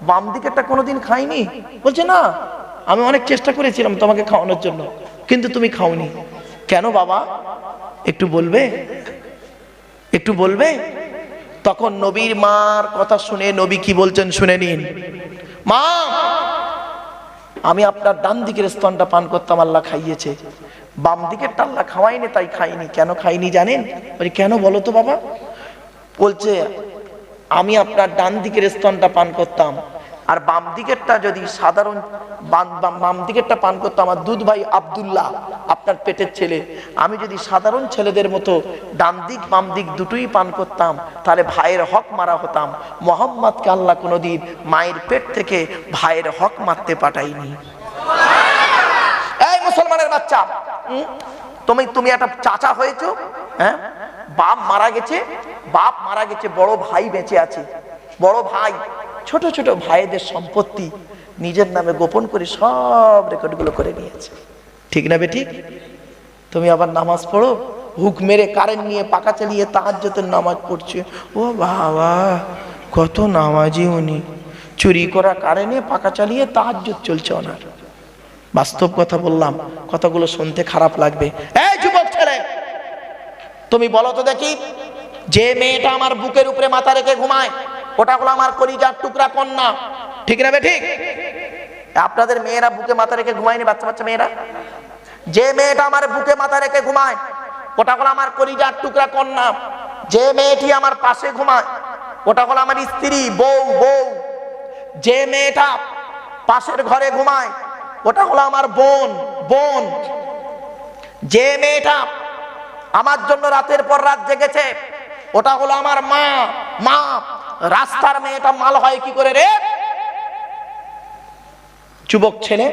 বাম দিকেরটা কোনোদিন খাইনি? বলছে না, আমি অনেক চেষ্টা করেছিলাম তোমাকে খাওয়ানোর জন্য, কিন্তু তুমি খাওনি। কেন বাবা একটু বলবে, একটু বলবে? তখন নবীর মার কথা শুনে নবী কি বলছেন শুনে নিন। মা, আমি আপনার ডান দিকের স্তনটা পান করতাম, আল্লাহ খাইয়েছে, বাম দিকেরটা আল্লাহ খাওয়াইনি, তাই খাইনি। কেন খাইনি জানেন? বলি কেন বলো তো বাবা। বলছে আমি আপনার ডান দিকের স্তনটা পান করতাম, আর বাম দিকেরটা যদি সাধারণ বাম দিকেরটা পান করতাম আমার দুধ ভাই আব্দুল্লাহ, আপনার পেটের ছেলে, আমি যদি সাধারণ ছেলেদের মতো ডান দিক বাম দিক দুটোই পান করতাম, তাহলে ভাইয়ের হক মারা হতাম। মোহাম্মদকে আল্লাহ কোনোদিন মায়ের পেট থেকে ভাইয়ের হক মারতে পাঠায়নি। এই মুসলমানের বাচ্চা, তুমি একটা চাচা হয়েছো, হ্যাঁ? বাপ মারা গেছে, বড় ভাই বেঁচে আছে, বড় ভাই ছোট ছোট ভাইদের সম্পত্তি নিজের নামে গোপন করে সব রেকর্ডগুলো করে নিয়েছে, ঠিক না বেঠিক? তুমি আবার নামাজ পড়ো, হুক মেরে কারেন্ট নিয়ে পাকা চালিয়ে তাহাজ্জুদের নামাজ পড়ছে। ও বাবা, কত নামাজি উনি! চুরি করা কারেন্টে পাকা চালিয়ে তাহাজ্জুদ চলছে ওনার। বাস্তব কথা বললাম, কথাগুলো শুনতে খারাপ লাগবে। এই যুবক ছেলে, তুমি বলো তো দেখি, যে মেয়েটা আমার বুকের উপরে মাথা রেখে ঘুমায়, ওটা হলো আমার কলিজার টুকরা কন্যা, ঠিক না বেঠিক? আপনাদের মেয়েরা বুকে মাথা রেখে ঘুমায়নি? বাচ্চা বাচ্চা মেয়েরা, যে মেয়েটা আমার বুকে মাথা রেখে ঘুমায়, ওটা হলো আমার কলিজার টুকরা কন্যা। যে মেয়েটি আমার পাশে ঘুমায়, ওটা হলো আমার স্ত্রী, বউ। যে মেয়েটা পাশের ঘরে ঘুমায়, ওটা হলো আমার বোন। যে মেয়েটা আমার জন্য রাতের পর রাত জেগেছে, ওটা হলো আমার মা। রাস্তার মেয়েটা মাল হয় কি করে রে? যুবক ছেলে,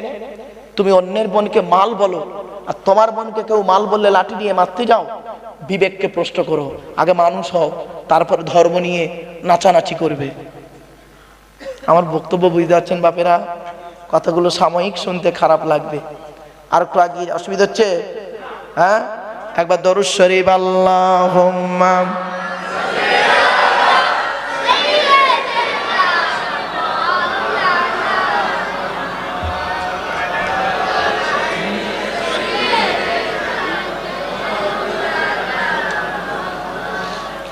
তুমি অন্যের বোনকে মাল বলো, আর তোমার বোনকে কেউ মাল বললে লাঠি নিয়ে মারতে যাও? বিবেককে প্রশ্ন করো, আগে মানুষ হও, তারপর ধর্ম নিয়ে নাচানাচি করবে। আমার বক্তব্য বুঝতে পারছেন বাপেরা? কথাগুলো সাময়িক শুনতে খারাপ লাগবে, আর একটু আগে অসুবিধা হচ্ছে। হ্যাঁ, একবার দরুদ শরীফ আল্লাহুম্মা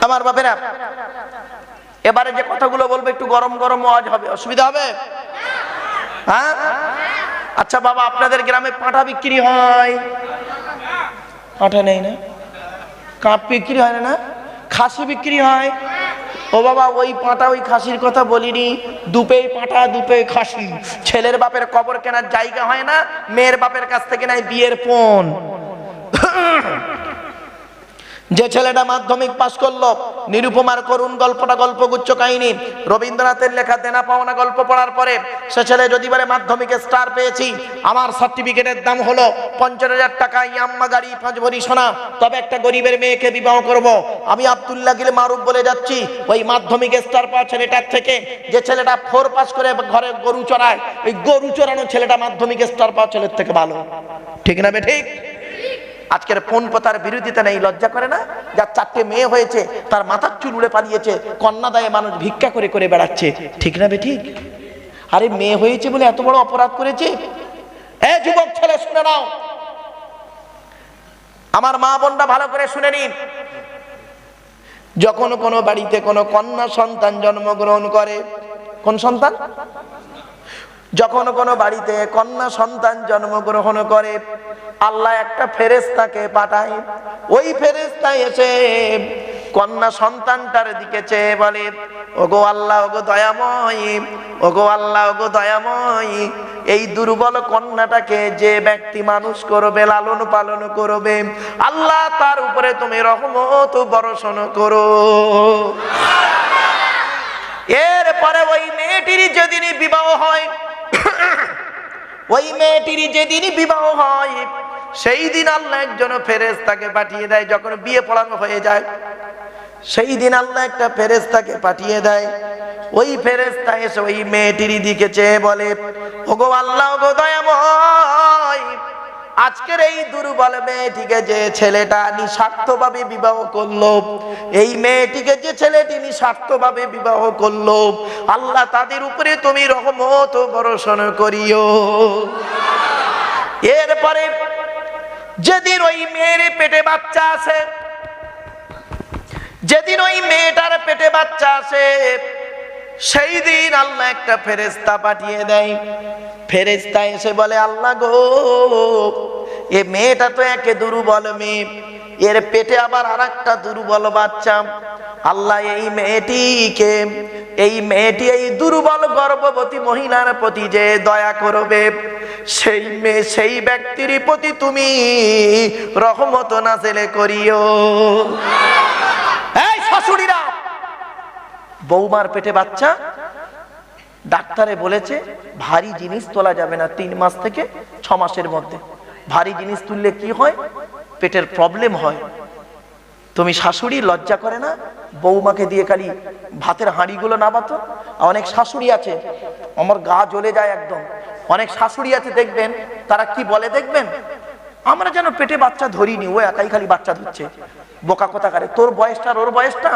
আমার বাপেরা। এবারে যে কথাগুলো বলবো একটু গরম গরম আওয়াজ হবে, অসুবিধা হবে? হ্যাঁ, আচ্ছা বাবা, আপনাদের গ্রামে পাঁঠা বিক্রি হয়? পাঁঠা নেই না? কাপ বিক্রি হয় না? খাসি বিক্রি হয়? ও বাবা, ওই পাঁঠা ওই খাসির কথা বলিনি, দুপেই পাঁঠা দুপেই খাসি। ছেলের বাপের কবর কেনার জায়গা হয় না, মেয়ের বাপের কাছ থেকে নাই বিয়ের পণ। যে ছেলেটা মাধ্যমিক পাশ করলো, নিরুপমার করুণ গল্পটা গল্পগুচ্ছ কাহিনী, রবীন্দ্রনাথের লেখা দেনা পাওনা গল্প পড়ার পরে সে ছেলে যদি বলে মাধ্যমিকে স্টার পেয়েছি, আমার সার্টিফিকেটের দাম হলো 50,000 টাকা, ইয়াম্মা গাড়ি, 5 ভরি সোনা, তবে একটা গরিবের মেয়েকে বিবাহ করব। আমি আব্দুল্লাহ গিল মারুফ বলে যাচ্ছি, ওই মাধ্যমিকে স্টার পাওয়া ছেলেটার থেকে যে ছেলেটা 4 পাস করে ঘরে গরু চড়ায়, ওই গরু চড়ানো ছেলেটা মাধ্যমিকে স্টার পাওয়া ছেলের থেকে ভালো, ঠিক না বেঠিক? আজকের ফোন পতার বিরোধিতা নেই, লজ্জা করে না? যার 4টে মেয়ে হয়েছে, তার মাথার চুল উড়ে পালিয়েছে, কন্যা দায়ে মানুষ ভিক্ষা করে করে বেড়াচ্ছে, ঠিক না বেঠিক? আরে মেয়ে হয়েছে বলে এত বড় অপরাধ করেছে? যুবক ছেলে শুনে নাও, আমার মা বোনরা ভালো করে শুনে নিন। যখন কোনো বাড়িতে কোনো কন্যা সন্তান জন্মগ্রহণ করে, কোন সন্তান? যখন কোনো বাড়িতে কন্যা সন্তান জন্মগ্রহণ করে, আল্লাহ একটা ফেরেশতাকে পাঠায়। ওই ফেরেশতা এসে কন্যা সন্তানটার দিকে চেয়ে বলে, ওগো আল্লাহ, ওগো দয়াময়, ওগো আল্লাহ, ওগো দয়াময়, এই দুর্বল কন্যাটাকে যে ব্যক্তি মানুষ করবে, লালন পালন করবে, আল্লাহ তার উপরে তুমি রহমত বর্ষণ করো। এরপরে ওই মেয়েটির যেদিনই বিবাহ হয়, ওই মেয়েটির যেদিনই বিবাহ হয়, সেই দিন আল্লাহ একজন ফেরেশতাকে পাঠিয়ে দেয়। যখন বিয়ে পড়ানো হয়ে যায়, সেই দিন আল্লাহ একটা ফেরেশতাকে পাঠিয়ে দেয়। ওই ফেরেশতা এসে ওই মেয়েটির দিকে চেয়ে বলে, ওগো আল্লাহ, ওগো দয়াময়, আজকের এই দুর্বল মেয়েটিকে যে ছেলেটা নিঃস্বার্থভাবে বিবাহ করলো, এই মেয়েটিকে যে ছেলেটি নিঃস্বার্থভাবে বিবাহ করলো, আল্লাহ তাদের উপরে তুমি রহমত বর্ষণ করিও। এরপরে যেদিন ওই মেয়ের পেটে বাচ্চা আসে, যেদিন ওই মেয়েটার পেটে বাচ্চা আসে, সেই দিন আল্লাহ একটা ফেরেশতা পাঠিয়ে দেয়। ফেরেশতা এসে বলে, আল্লাহ গো, এ মেয়েটা তো একে দুর্বল মেয়ে, এর পেটে আবার আরেকটা দুর্বল বাচ্চা। আল্লাহ এই মেয়েটিকে, এই মেয়েটি এই দুর্বল গর্ভবতী মহিলার প্রতি যে দয়া করবে, সেই মেয়ে, সেই ব্যক্তির প্রতি তুমি রহমত নাযিল করিও। এই শাশুড়িরা, বৌমার পেটে বাচ্চা, ডাক্তারে বলেছে ভারী জিনিস তোলা যাবে না 3 মাস থেকে 6 মাসের মধ্যে। ভারী জিনিস তুললে কি হয়? পেটের প্রবলেম হয়। তুমি শাশুড়ি লজ্জা করে না বৌমাকে দিয়ে খালি ভাতের হাঁড়িগুলো নাবাতো? অনেক শাশুড়ি আছে, আমার গা জ্বলে যায় একদম। অনেক শাশুড়ি আছে দেখবেন, তারা কি বলে দেখবেন, আমরা যেন পেটে বাচ্চা ধরিনি, ও একাই খালি বাচ্চা ধরছে। বোকা কথা করে, তোর বয়সটা ওর বয়সটা,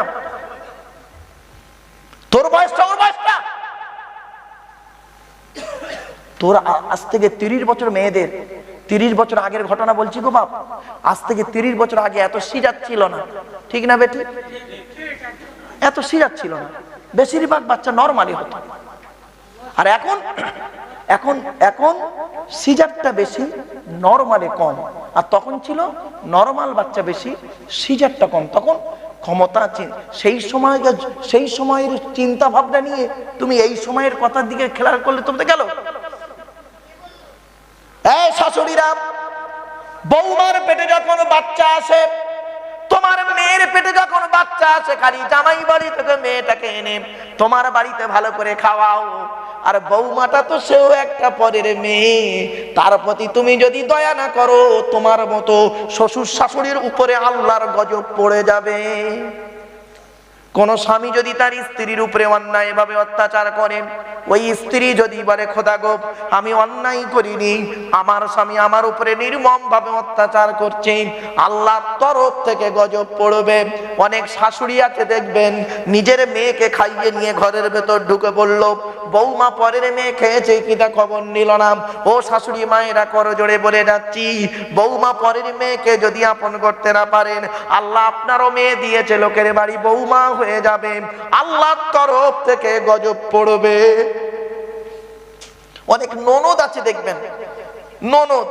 তোর বয়সটা ওর বয়সটা। তোর আজ থেকে 30 বছর, মেয়েদের 30 বছর আগের ঘটনা বলছি গো বাপ, আজ থেকে 30 বছর আগে এত সিজার ছিল না, ঠিক না বেটি? এত সিজার ছিল না, বেশিরভাগ বাচ্চা নরমালি হতো। আর এখন এখন এখন সিজারটা বেশি, নরমালে কম। আর তখন ছিল নরমাল বাচ্চা বেশি, সিজারটা কম। তখন ক্ষমতা, সেই সময়ের চিন্তা ভাবনা নিয়ে তুমি এই সময়ের কথার দিকে খেলা করলে তুমি গেল। এই শাশুড়িরা, বৌমার পেটে যখন বাচ্চা আসে, তোমার মেয়ের পেটে যখন বাচ্চা আসে, খালি জামাই বাড়ি থেকে মেয়েটাকে এনে তোমার বাড়িতে ভালো করে খাওয়াও। আর বৌমাটা তো সেও একটা পরের মেয়ে, তার প্রতি তুমি যদি দয়া না করো, তোমার মতো শ্বশুর শাশুড়ির উপরে আল্লাহর গজব পড়ে যাবে। কোন স্বামী যদি তার স্ত্রীর উপরে অন্যায় ভাবে অত্যাচার করেন, ওই স্ত্রী যদি বলে, খোদা গো, আমি অন্যায় করিনি, আমার স্বামী আমার উপরে নির্মম ভাবে অত্যাচার করছে, আল্লাহর তরফ থেকে গজব পড়বে। অনেক শাশুড়ি আছে দেখবেন, নিজের মেয়েকে খাইয়ে নিয়ে ঘরের ভেতর ঢুকে পড়ল, বৌমা পরের মেয়ে খেয়েছে কিনা খবর নিল না। ও শাশুড়ি মায়েরা, করজোড়ে বলে যাচ্ছি, বৌমা পরের মেয়েকে যদি আপন করতে না পারেন, আল্লাহ আপনারও মেয়ে দিয়েছে, লোকের বাড়ি বৌমা হয়ে যাবে, আল্লাহর তরফ থেকে গজব পড়বে। অনেক ননদ আছে দেখবেন, ননদ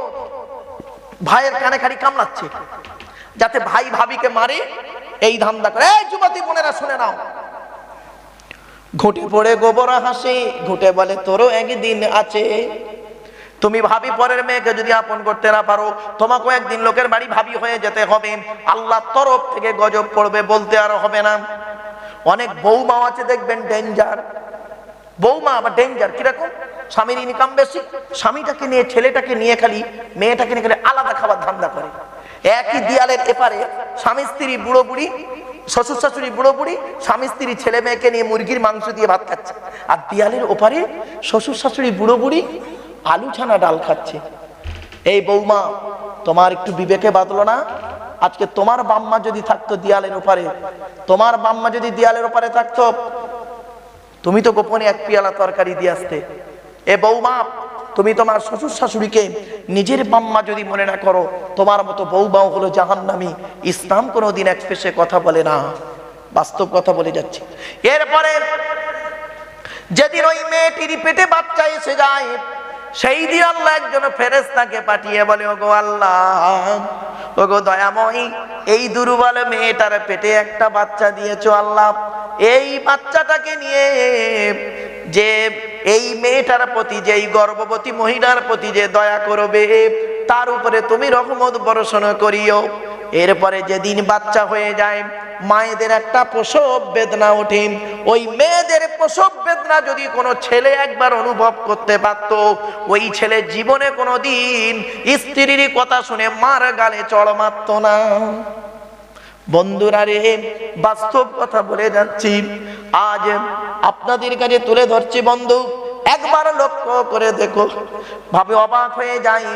ভাইয়ের কানে খালি কামড়াচ্ছে যাতে ভাই ভাবিকে মারে, এই ধান্দা করে। এই যুবতী বোনেরা শুনে নাও, ঘুটে পড়ে গোবর হাসি, ঘুটে বলে তোরও একদিন আছে। তুমি ভাবি পরের মেয়েকে যদি আপন করতে না পারো, তোমাকেও একদিন লোকের বাড়ি ভাবি হয়ে যেতে হবে, আল্লাহর তরফ থেকে গজব পড়বে, বলতে আর হবে না। অনেক বৌমা আছে দেখবেন ডেঞ্জার, বৌমা আবার ডেঞ্জার কিরকম? স্বামীর ইনকাম বেশি, স্বামীটাকে নিয়ে, ছেলেটাকে নিয়ে, খালি মেয়েটাকে নিয়ে খালি আলাদা খাবার ধান্দা করে। একই দেয়ালের এপারে স্বামী স্ত্রী, বুড়ো বুড়ি, শ্বশুর শাশুড়ি বুড়ো বুড়ি, স্বামী স্ত্রী ছেলে মেয়েকে নিয়ে মুরগির মাংস দিয়ে ভাত খাচ্ছে, আর দেয়ালের ওপারে শ্বশুর শাশুড়ি বুড়ো বুড়ি আলু ছানা ডাল খাচ্ছে। এই বৌমা, তোমার একটু বিবেকে বাঁধলো না? আজকে তোমার বাম্মা যদি থাকতো দেয়ালের ওপারে, তোমার বাম্মা যদি দেয়ালের ওপারে থাকতো, তুমি তো গোপনে 1 পেয়ালা তরকারি দিয়ে আসতে, এ বৌমা, তুমি তোমার শ্বশুর শাশুড়িকে নিজের বাম্মা যদি মনে না করো, তোমার মতো বৌমাও হলো জাহান্নামী। ইসলাম কোনোদিন এক পেশে কথা বলে না, বাস্তব কথা বলে যাচ্ছে। এরপরে যেদিন ওই মেয়েটির পেটে বাচ্চা এসে যায়, সেই দিন আল্লাহ একজন ফেরেশতাকে পাঠিয়ে বলে, ওগো আল্লাহ, ওগো দয়াময়ী, এই দুর্বল মেয়েটার পেটে একটা বাচ্চা দিয়েছো আল্লাহ, এই বাচ্চাটাকে নিয়ে যে এই মেয়েটার প্রতি, যে এই গর্ভবতী মহিলার প্রতি যে দয়া করবে, তার উপরে তুমি রহমত বর্ষণ করিও। এরপরে যেদিন বাচ্চা হয়ে যায়, মায়েদের একটা প্রসব বেদনা ওঠে। ওই মেয়েদের প্রসব বেদনা যদি কোনো ছেলে একবার অনুভব করতে পারত, ওই ছেলে জীবনে কোনোদিন স্ত্রীর কথা শুনে মার গালে চড় মারত না। বন্ধুরা রে, বাস্তব কথা বলে যাচ্ছি, আজ আপনাদের কাছে তুলে ধরছি। বন্ধু, একবার লক্ষ্য করে দেখো, ভাবে অবাক হয়ে যাই,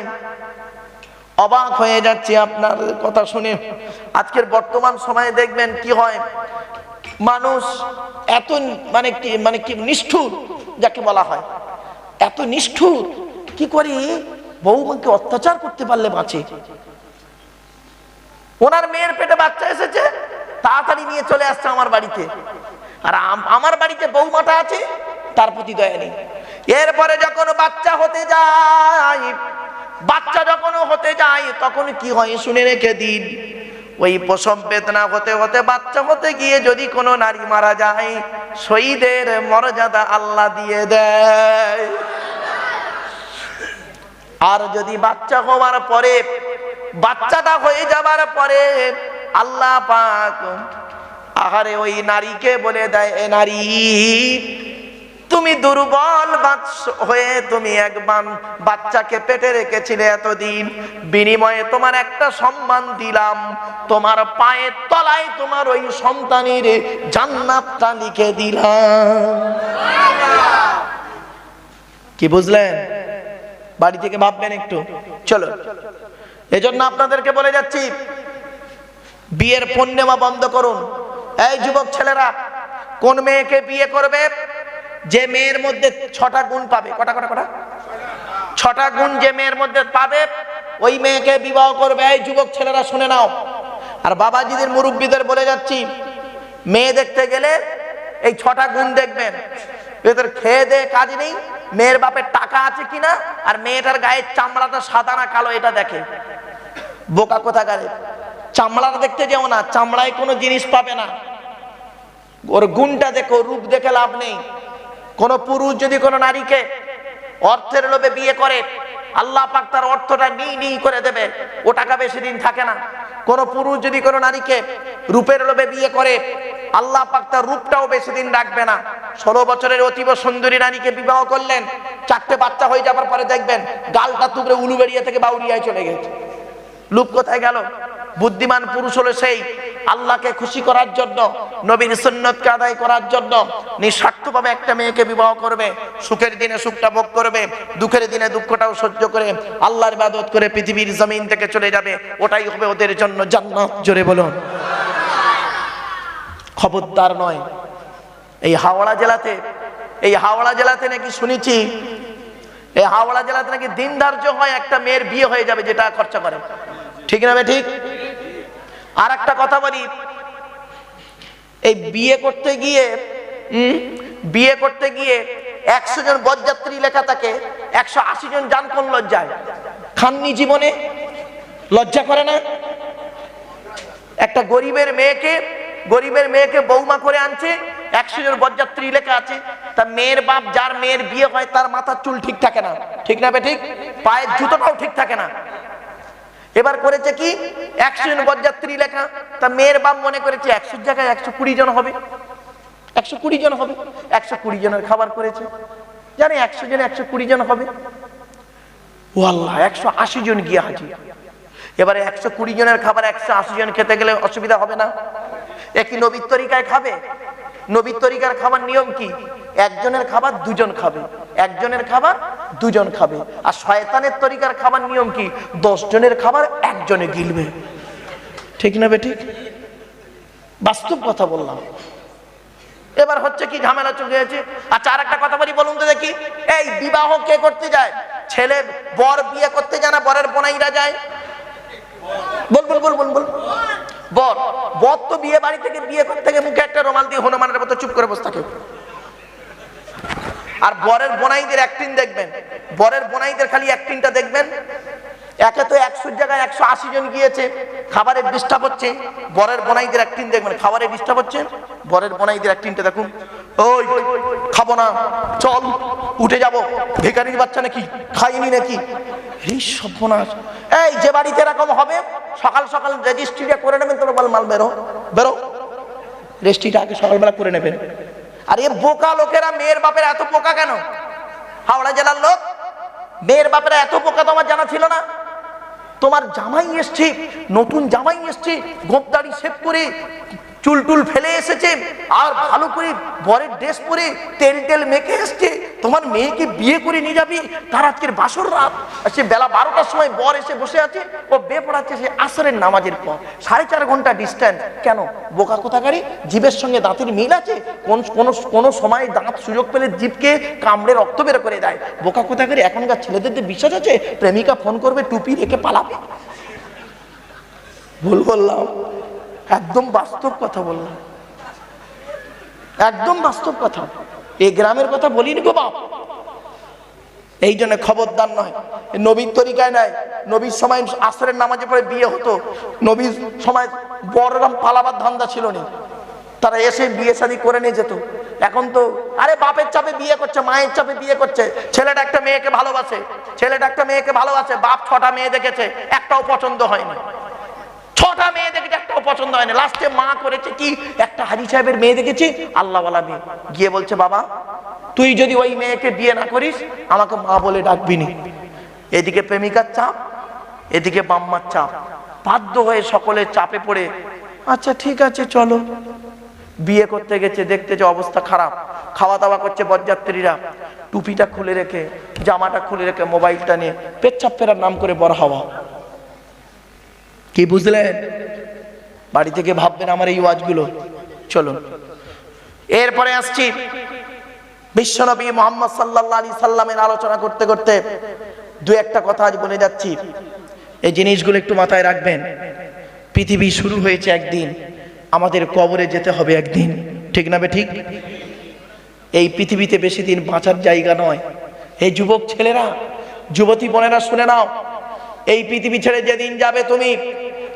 অবাক হয়ে যাচ্ছি আপনার কথা শুনে। আজকের বর্তমান সময়ে দেখবেন কি হয়, মানুষ এত মানে কি নিষ্ঠুর, যাকে বলা হয় এত নিষ্ঠুর, কি করি বউমাকে অত্যাচার করতে পারলে বাঁচে। ওনার মেয়ের পেটে বাচ্চা এসেছে, তাড়াতাড়ি নিয়ে চলে আসছে আমার বাড়িতে, আর আমার বাড়িতে বৌমাটা আছে, তার প্রতি দয়া নেই। এরপরে যখন বাচ্চা হতে যায়, বাচ্চা যখন হতে যায়, তখন কি হয় শুনে রেখে দিন, ওই প্রসব বেদনা হতে হতে বাচ্চা হতে গিয়ে যদি কোনো নারী মারা যায়, শহীদের মর্যাদা আল্লাহ দিয়ে দেয়। আর যদি বাচ্চা হওয়ার পরে, বাচ্চাটা হয়ে যাবার পরে আল্লাহ পাক আহারে ওই নারীকে বলে দেয়, এ নারী, তুমি দুর্বল হয়ে তুমি একবার বাচ্চাকে পেটে রেখেছিলে এতদিন, বিনিময়ে তোমার একটা সম্মান দিলাম, তোমার পায়ের তলায় তোমার ওই সন্তানের জান্নাতটা লিখে দিলাম। কি বুঝলেন? বাড়ি থেকে ভাববেন একটু। চলো, এজন্য আপনাদেরকে বলে যাচ্ছি, বিয়ের ফোন নেওয়া বন্ধ করুন। এই যুবক ছেলেরা, কোন মেয়েকে বিয়ে করবে যে মেয়ের মধ্যে 6টা গুণ পাবে? কটা? 6টা গুণ যে মেয়ের মধ্যে পাবে, ওই মেয়েকে বিবাহ করবে। এই যুবক ছেলেরা শুনে নাও। আর বাবাজিদের, মুরব্বীদের বলে যাচ্ছি, মেয়ে দেখতে গেলে এই 6টা গুণ দেখবেন। এদের খেয়ে দেয়ে কাজ নেই, মেয়ের বাপের টাকা আছে কিনা, আর মেয়েটার গায়ের চামড়াটা সাদা না কালো এটা দেখে। বোকা কোথাকারে, চামড়াটা দেখতে যেও না, চামড়ায় কোনো জিনিস পাবে না, ওর গুণটা দেখো, রূপ দেখে লাভ নেই। কোন পুরুষ যদি কোনো নারীকে অর্থের লোভে বিয়ে করে, আল্লাহ পাক তার অর্থটা নিই করে দেবে, ও টাকা বেশি দিন থাকে না। কোন পুরুষ যদি কোনো নারীকে রূপের লোভে বিয়ে করে, আল্লাহ পাক তার রূপটাও বেশি দিন রাখবে না। 16 বছরের অতীব সুন্দরী নারীকে বিবাহ করলেন, 4টে বাচ্চা হয়ে যাবার পরে দেখবেন গালটা টুকরে উলুবেড়িয়া থেকে বাউরিয়ায় চলে গেছে। লোক কোথায় গেল? বুদ্ধিমান পুরুষ হলো সেই আল্লাহকে খুশি করার জন্য, নবীর সুন্নতকে আদায় করার জন্য নিঃস্বার্থভাবে একটা মেয়েকে বিবাহ করবে, সুখের দিনে সুখটা ভোগ করবে, দুঃখের দিনে দুঃখটাও সহ্য করে আল্লাহর ইবাদত করে পৃথিবীর জমিন থেকে চলে যাবে। ওটাই হবে ওদের জন্য জান্নাত। জোরে বলুন। খবরদার নয়। এই হাওড়া জেলাতে নাকি শুনেছি, এই হাওড়া জেলাতে নাকি দিন ধার্য হয় একটা মেয়ের বিয়ে হয়ে যাবে যে টাকা খরচা করে। ঠিক না বে ঠিক? আর একটা কথা বলি, এই বিয়ে করতে গিয়ে 100 জন বরযাত্রী লেখা থাকে, 180 জন যান কোন লজ্জায়? খাননি জীবনে? লজ্জা করে না? একটা গরিবের মেয়েকে বৌমা করে আনছে, 100 জন বরযাত্রী লেখা আছে, তা মেয়ের বাপ, যার মেয়ের বিয়ে হয়, তার মাথার চুল ঠিক থাকে না। ঠিক না বে ঠিক? পায়ের জুতোটাও ঠিক থাকে না। এবার করেছে কি, 100 জন বরযাত্রী লেখা, তা মেয়ের বাপ মনে করেছে 100 জায়গায় 120 জন হবে, 120 জন হবে, 120 জনের খাবার করেছে, জানে 100 জনে 120 জন হবে। ও আল্লাহ, 180 জন গিয়ে হাজির। এবারে 120 জনের খাবার 180 জন খেতে গেলে অসুবিধা হবে না? একই নবীর তরিকায় খাবে। নবীর তরিকার খাবার নিয়ম কি? একজনের খাবার দুজন খাবে, একজনের খাবার দুজন খাবে। আর শয়তানের তরিকার খাবার নিয়ম কি? 10 জনের খাবার একজনে গিলবে। ঠিক না বে ঠিক? বাস্তব কথা বললাম। এবার হচ্ছে কি ঝামেলা চলে গেছে। আচ্ছা আর একটা কথা বলি, বলুন তো দেখি, এই বিবাহ কে করতে যায়? ছেলে বর বিয়ে করতে যায় না বরের বোনাইরা যায়? বল বল বল বল বল। বর বর তো বিয়ে বাড়ি থেকে বিয়ে করতে গিয়ে মুখে একটা রুমাল দিয়ে হনুমানের মতো চুপ করে বসে থাকে। আর বরের বোনাইদের অ্যাক্টিং দেখবেন, বরের বোনাইদের খালি অ্যাক্টিংটা দেখবেন। একে তো 100 জায়গায় 180 জন গিয়েছে, খাবারের ডিস্টার্ব হচ্ছে, বরের বোনাইদের অ্যাক্টিং দেখবেন, খাবারের ডিস্টার্ব হচ্ছে, বরের বোনাইদের অ্যাক্টিংটা দেখুন। ওই খাবো না, চল উঠে যাবো, ভিখারির বাচ্চা নাকি, খাইনি নাকি। এই সর্বনাশ। এই যে বাড়িতে এরকম হবে, সকাল সকাল রেজিস্ট্রিটা করে নেবেন, তোমরা বল মাল বেরো বেরো, রেজিস্ট্রিটা আগে সকালবেলা করে নেবেন। আর এ বোকা লোকেরা, মেয়ের বাপের এত বোকা কেন? হাওড়া জেলার লোক, মেয়ের বাপেরা এত বোকা তোমার জানা ছিল না? তোমার জামাই এসছে, নতুন জামাই এসছে, গোপদাড়ি শেভ করে, চুল টুল ফেলে এসেছে, আর ভালো করে বরের ড্রেস পরে তেল টেল মেখে এসছে, তোমার মেয়েকে বিয়ে করে নিয়ে যাবি। তার আজকের বাসর রাত, সে বেলা 12টার সময় বর এসে বসে আছে, ও বে পড়াচ্ছে সে আসরের নামাজের পর, 4.5 ঘন্টা ডিস্টেন্স। কেন? বোকা কোথাকারী, জীবের সঙ্গে দাঁতের মিল আছে, কোন সময় দাঁত সুযোগ পেলে জীবকে কামড়ে রক্ত বের করে দেয়। বোকা কোথাকারী, এখনকার ছেলেদের বিশ্বাস আছে প্রেমিকা ফোন করবে টুপি রেখে পালাবে? ভুল বললাম? একদম বাস্তব কথা বললাম, একদম বাস্তব কথা। এই গ্রামের কথা বলিনি গো বাপ। এই জন্য খবরদার নয়, নবীর তরিকায় নাই। নবীর সময় আসরের নামাজে পড়ে বিয়ে হতো, নবীর সময় বড়রাম পালাবার ধান্দা ছিল না, তারা এসে বিয়ে শাদী করে নিয়ে যেত। এখন তো আরে বাপের চাপে বিয়ে করছে, মায়ের চাপে বিয়ে করছে। ছেলেটা একটা মেয়েকে ভালোবাসে, ছেলেটা একটা মেয়েকে ভালোবাসে, বাপ 6টা মেয়ে দেখেছে, একটাও পছন্দ হয়নি। 6টা মেয়ে দেখেছে, একটাও পছন্দ হয়নি। লাস্টে মা করেছে কি, একটা হাজি সাহেবের মেয়ে দেখেছি, আল্লাহওয়ালা মেয়ে, গিয়ে বলছে বাবা তুই যদি ওই মেয়েকে বিয়ে না করিস আমাকে মা বলে ডাকবি নি। এদিকে প্রেমিকার চাপ, এদিকে বাম্মার চাপ, বাধ্য হয়ে সকলের চাপে পড়ে আচ্ছা ঠিক আছে চলো। বিয়ে করতে গেছে, দেখতে যে অবস্থা খারাপ, খাওয়া দাওয়া করছে বরযাত্রীরা, টুপিটা খুলে রেখে, জামাটা খুলে রেখে, মোবাইলটা নিয়ে পেচ্ছাপ ফেরার নাম করে বড় হাওয়া। কি বুঝলেন? বাড়ি থেকে ভাববেন আমার এই ওয়াজগুলো। চলুন এরপরে আসছি বিশ্বনবী মুহাম্মদ সাল্লাল্লাহু আলাইহি সাল্লামের আলোচনা করতে করতে দু একটা কথা আজ বলে যাচ্ছি, এই জিনিসগুলো একটু মাথায় রাখবেন। পৃথিবী শুরু হয়েছে একদিন, আমাদের কবরে যেতে হবে একদিন, ঠিক না বে ঠিক? এই পৃথিবীতে বেশি দিন বাঁচার জায়গা নয়। এই যুবক ছেলেরা, যুবতী বোনেরা শুনে নাও, এই পৃথিবী ছেড়ে যেদিন যাবে তুমি,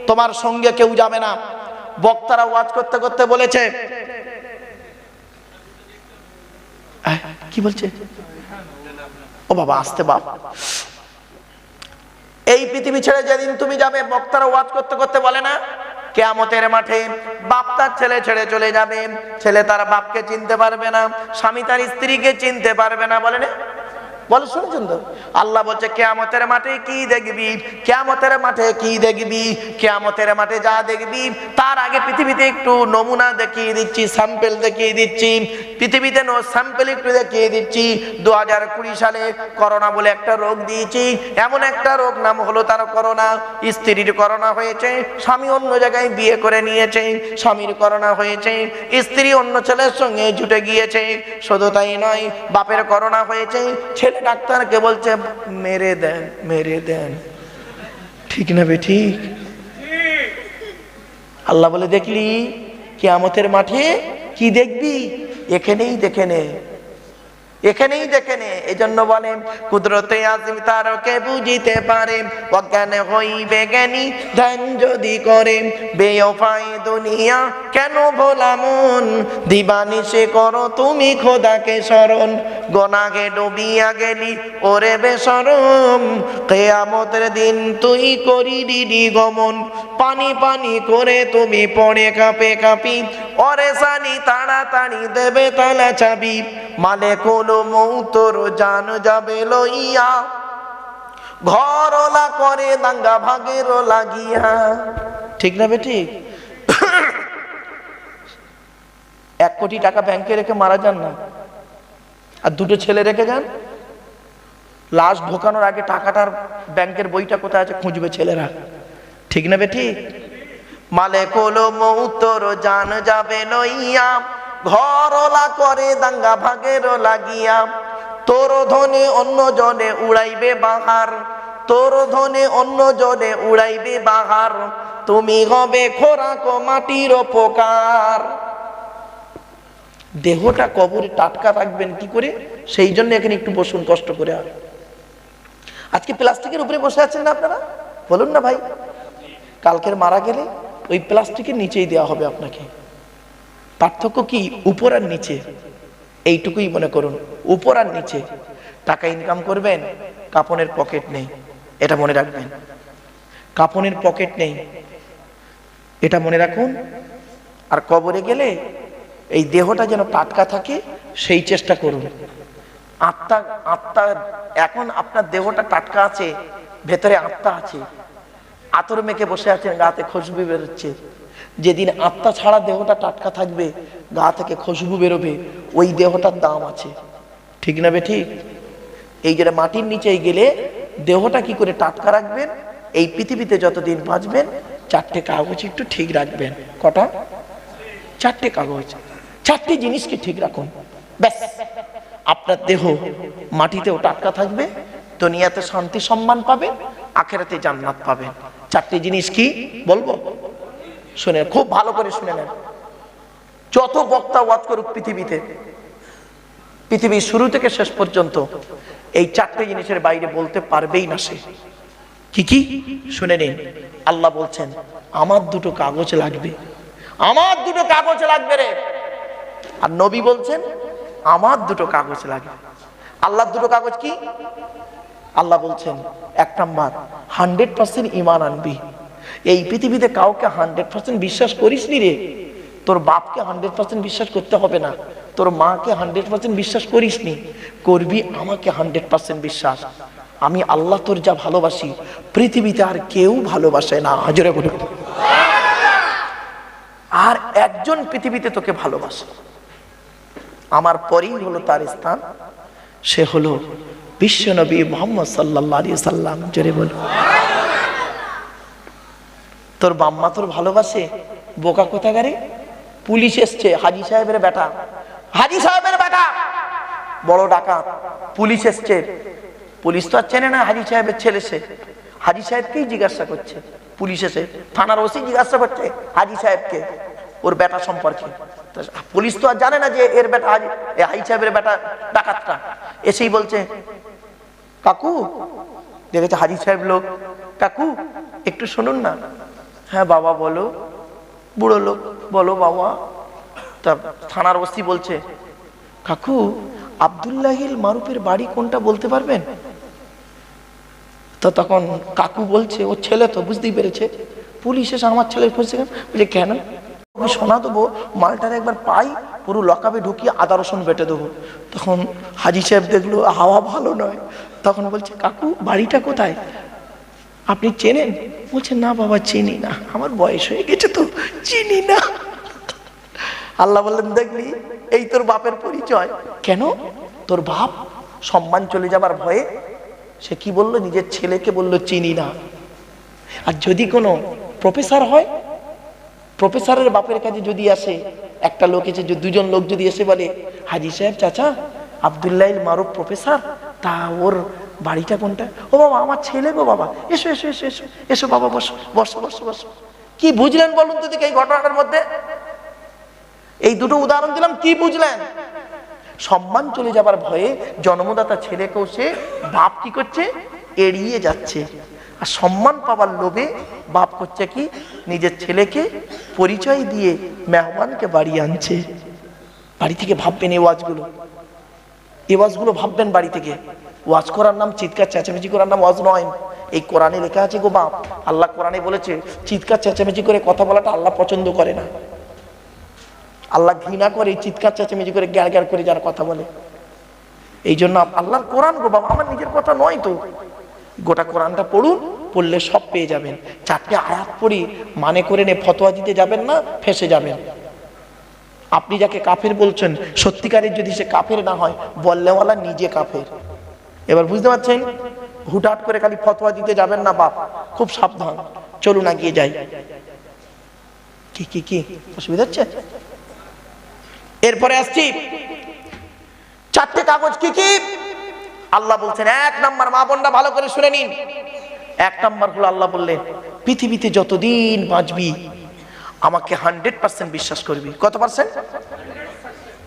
তোমার সঙ্গে কেউ যাবে না। বক্তারা ওয়াজ করতে করতে বলেছে, কি বলছে? ও বাবা আসতে বাপ। এই পৃথিবী ছেড়ে যেদিন তুমি যাবে, বক্তারা ওয়াজ করতে করতে বলে না, কিয়ামতের মাঠে বাপ তার ছেলে ছেড়ে চলে যাবে, ছেলে তার বাপকে চিনতে পারবে না, স্বামী তার স্ত্রীকে চিনতে পারবে না, বলে না? বলে শুনেছেন তো? আল্লাহ বলছে কিয়ামতের মাঠে কি দেখবি, কিয়ামতের মাঠে কি দেখবি, কিয়ামতের মাঠে যা দেখবি তার আগে পৃথিবীতে একটু নমুনা দেখিয়ে দিচ্ছি, স্যাম্পল দেখিয়ে দিচ্ছি। পৃথিবীতে স্যাম্পল একটু দেখিয়ে দিচ্ছি। 2020 সালে করোনা বলে একটা রোগ দিয়েছি, এমন একটা রোগ নাম হলো তার করোনা। স্ত্রীর করোনা হয়েছে, স্বামী অন্য জায়গায় বিয়ে করে নিয়েছে, স্বামীর করোনা হয়েছে, স্ত্রী অন্য ছেলের সঙ্গে জুটে গিয়েছে। শুধু তাই নয়, বাপের করোনা হয়েছে, ছেলে ডাক্তারকে বলছে মেরে দেন মেরে দেন, ঠিক না বে ঠিক? আল্লাহ বলে দেখলি কিয়ামতের মাঠে কি দেখবি, এখানেই দেখে নে, এখানেই দেখে নে। এজন্য বলেন কুদরতে আজিম তারকে বুঝিতে পারে, অজ্ঞান হইবে জ্ঞানী ধ্যান যদি করে। বেওফাই দুনিয়া কেন ভোলা মন, দিবানিশে করো তুমি খোদাকে স্মরণ। গোনাহে ডুবিয়া গেলি ওরে বেশরম, কিয়ামতের দিন তুই করিলি গমন। পানি পানি করে তুমি পড়ে কাঁপে কাঁপি, ওরে সানি তাড়াতাড়ি দেবে তালা চাবি। মালিকুল মউতর জান যাবে লইয়া, ঘরলা করে দাঙ্গা ভাগের লাগিয়া, ঠিক না বে ঠিক? 1 কোটি টাকা ব্যাংকে রেখে মারা যান না, আর 2টো ছেলে রেখে যান, লাশ ঢোকানোর আগে টাকাটার ব্যাংকের বইটা কোথায় আছে খুঁজবে ছেলেরা, ঠিক না বে ঠিক? মালিকুল মউতর জান যাবে লইয়া, ঘরলা করে দাঙ্গা ভাগের লাগিয়া, তোর ধনে অন্য জনে উড়াইবে বাহার, তোর ধনে অন্য জনে উড়াইবে বাহার, তুমি হবে খোরাক মাটির উপকার। দেহটা কবরে টাটকা রাখবেন কি করে, সেই জন্য এখানে একটু বসুন কষ্ট করে। আর আজকে প্লাস্টিকের উপরে বসে আছেন না আপনারা, বলুন না ভাই, কালকের মারা গেলে ওই প্লাস্টিকের নিচেই দেওয়া হবে আপনাকে। পার্থক্য কি, উপর আর নিচে, এইটুকুই মনে করুন, উপর আর নিচে। টাকা ইনকাম করবেন, কাপনের পকেট নেই, এটা মনে রাখবেন। কাপনের পকেট নেই, এটা মনে রাখুন। আর কবরে গেলে এই দেহটা যেন টাটকা থাকে সেই চেষ্টা করুন। আত্মা আত্মা এখন আপনার দেহটা টাটকা আছে, ভেতরে আত্মা আছে। আতর মেখে বসে আছেন, গাতে খুশবু বেরোচ্ছে। যেদিন আত্মা ছাড়া দেহটা টাটকা থাকবে, গা থেকে খুশবু বেরোবে, ওই দেহটার দাম আছে, ঠিক না বে ঠিক? এই যে মাটির নিচে গেলে দেহটা কি করে টাটকা রাখবেন, এই পৃথিবীতে যতদিন বাঁচবেন 4টে কাগজ একটু ঠিক রাখবেন। কটা? 4টে কাগজ, 4টে জিনিসকে ঠিক রাখুন, ব্যাস। আপনার দেহ মাটিতেও টাটকা থাকবে, দুনিয়াতে শান্তি সম্মান পাবেন, আখেরাতে জান্নাত পাবেন। 4টে জিনিস কি বলবো? শুনে খুব ভালো করে শুনে নেন। যত বক্তা ওয়াজ করুক পৃথিবীতে, পৃথিবীর শুরু থেকে শেষ পর্যন্ত এই 4টে জিনিসের বাইরে বলতে পারবেই না সে। কি কি শুনে নিন। আল্লাহ বলছেন আমার 2টো কাগজ লাগবে, আমার 2টো কাগজ লাগবে রে। আর নবী বলছেন আমার 2টো কাগজ লাগবে। আল্লাহর 2টো কাগজ কি? আল্লাহ বলছেন 1 নাম্বার 100% ঈমান আনবি। এই পৃথিবীতে কাউকে 100% বিশ্বাস করিস নি রে। তোর বাপকে 100% বিশ্বাস করতে হবে না, তোর মাকে 100% বিশ্বাস করিস নি, করবি আমাকে 100% বিশ্বাস। আমি আল্লাহ তোর যা ভালোবাসি পৃথিবীতে আর কেউ ভালোবাসে না। জোরে বলুন। আর একজন পৃথিবীতে তোকে ভালোবাসে, আমার পরেই হলো তার স্থান, সে হলো বিশ্বনবী মুহাম্মদ সাল্লাল্লাহু আলাইহি সাল্লাম। জোরে বলুন। তোর বাম্মা তোর ভালোবাসে, বোকা কোথাকারে? পুলিশ এসছে, হাজী সাহেবের বেটা, হাজী সাহেবের বেটা বড় ডাকাত, পুলিশ এসছে। পুলিশ তো আর চেনে না হাজী সাহেবের ছেলে, সে হাজী সাহেবকেই জিজ্ঞাসা করছে। পুলিশ এসে থানার ওসি জিজ্ঞাসা করছে হাজী সাহেবকে ওর বেটা সম্পর্কে। পুলিশ তো আর জানে না যে এর বেটা হাজী সাহেবের বেটা ডাকাতটা। এসেই বলছে কাকু, দেখেছে হাজী সাহেব লোক, কাকু একটু শুনুন না। হ্যাঁ বাবা বলো। বুড়ো লোক, বলো বাবা। তা থানার ওসি বলছে কাকু আব্দুল্লাহিল মারুফের বাড়ি কোনটা বলতে পারবেন? তো তখন কাকু বলছে ও ছেলে তো, বুঝতেই পেরেছে। পুলিশ এসে আমার ছেলের খুঁজছে, বলে কেন? শোনা দেবো, মালটার একবার পাই পুরো লকাবে ঢুকিয়ে আদা রসুন বেটে দেবো। তখন হাজী সাহেব দেখলো হাওয়া ভালো নয়, তখন বলছে কাকু বাড়িটা কোথায়, আপনি চেনেন? বলছে না বাবা চিনি না, আমার বয়স হয়ে গেছে তো চিনি না। আল্লাহ বললেন দেখলি, এই তোর বাপের পরিচয়। কেন? তোর বাপ সম্মান চলে যাবার ভয়ে সে কি বললো, নিজের ছেলেকে বললো চিনি না। আর যদি কোনো প্রফেসর হয়, প্রফেসরের বাপের কাছে যদি আসে একটা লোক এসে, 2জন লোক যদি এসে বলে হাজী সাহেব চাচা আব্দুল্লাহিল মারুফ প্রফেসর, তা ওর বাড়িটা কোনটা? ও বাবা আমার ছেলে গো বাবা, এসো এসো এসো এসো এসো বাবা, বসো বসো বসো বসো। কি বুঝলেন বলুন তো দেখি এই ঘটনাটার মধ্যে? এই 2টো উদাহরণ দিলাম, কি বুঝলেন? সম্মান চলে যাবার ভয়ে জন্মদাতা ছেলেকেও সে বাপ কি করছে, এড়িয়ে যাচ্ছে। আর সম্মান পাওয়ার লোভে বাপ করছে কি, নিজের ছেলেকে পরিচয় দিয়ে মেহমানকে বাড়ি আনছে। বাড়ি থেকে ভাববেন এই ওয়াজগুলো, এই ওয়াজগুলো ভাববেন বাড়ি থেকে। ওয়াজ করার নাম চিৎকার চেঁচামেচি করার নাম ওয়াজ নয়। এই কোরআনে লেখা আছে গো বাপ, আল্লাহ কোরআনে বলেছে চিৎকার চেঁচামেচি করে কথা বলাটা আল্লাহ পছন্দ করে না। আল্লাহ ঘৃণা করে চিৎকার চেঁচামেচি করে গ্যার গ্যার করে যারা কথা বলে। এই জন্য আল্লাহর কোরআন গো বাবা, আমার নিজের কথা নয় তো। গোটা কোরআনটা পড়ুন, পড়লে সব পেয়ে যাবেন। 4টে আয়াত পড়ি মানে করে নে ফতোয়া দিতে যাবেন না, ফেসে যাবেন। আপনি যাকে কাফের বলছেন, সত্যিকারের যদি সে কাফের না হয়, বললেওয়ালা নিজে কাফের। এবার বুঝতে পারছেন? হুটহাট করে খালি ফতোয়া দিতে যাবেন না বাপ, খুব সাবধান। চলুন এগিয়ে যাই। কি কি কি অসুবিধা হচ্ছে? এরপরে আসছি চারটে কাগজ কি কি আল্লাহ বলছেন। এক নাম্বার, মা বোনরা ভালো করে শুনে নিন, এক নাম্বার হলো আল্লাহ বললেন পৃথিবীতে যতদিন বাঁচবি আমাকে 100% বিশ্বাস করবি। কত পার্সেন্ট?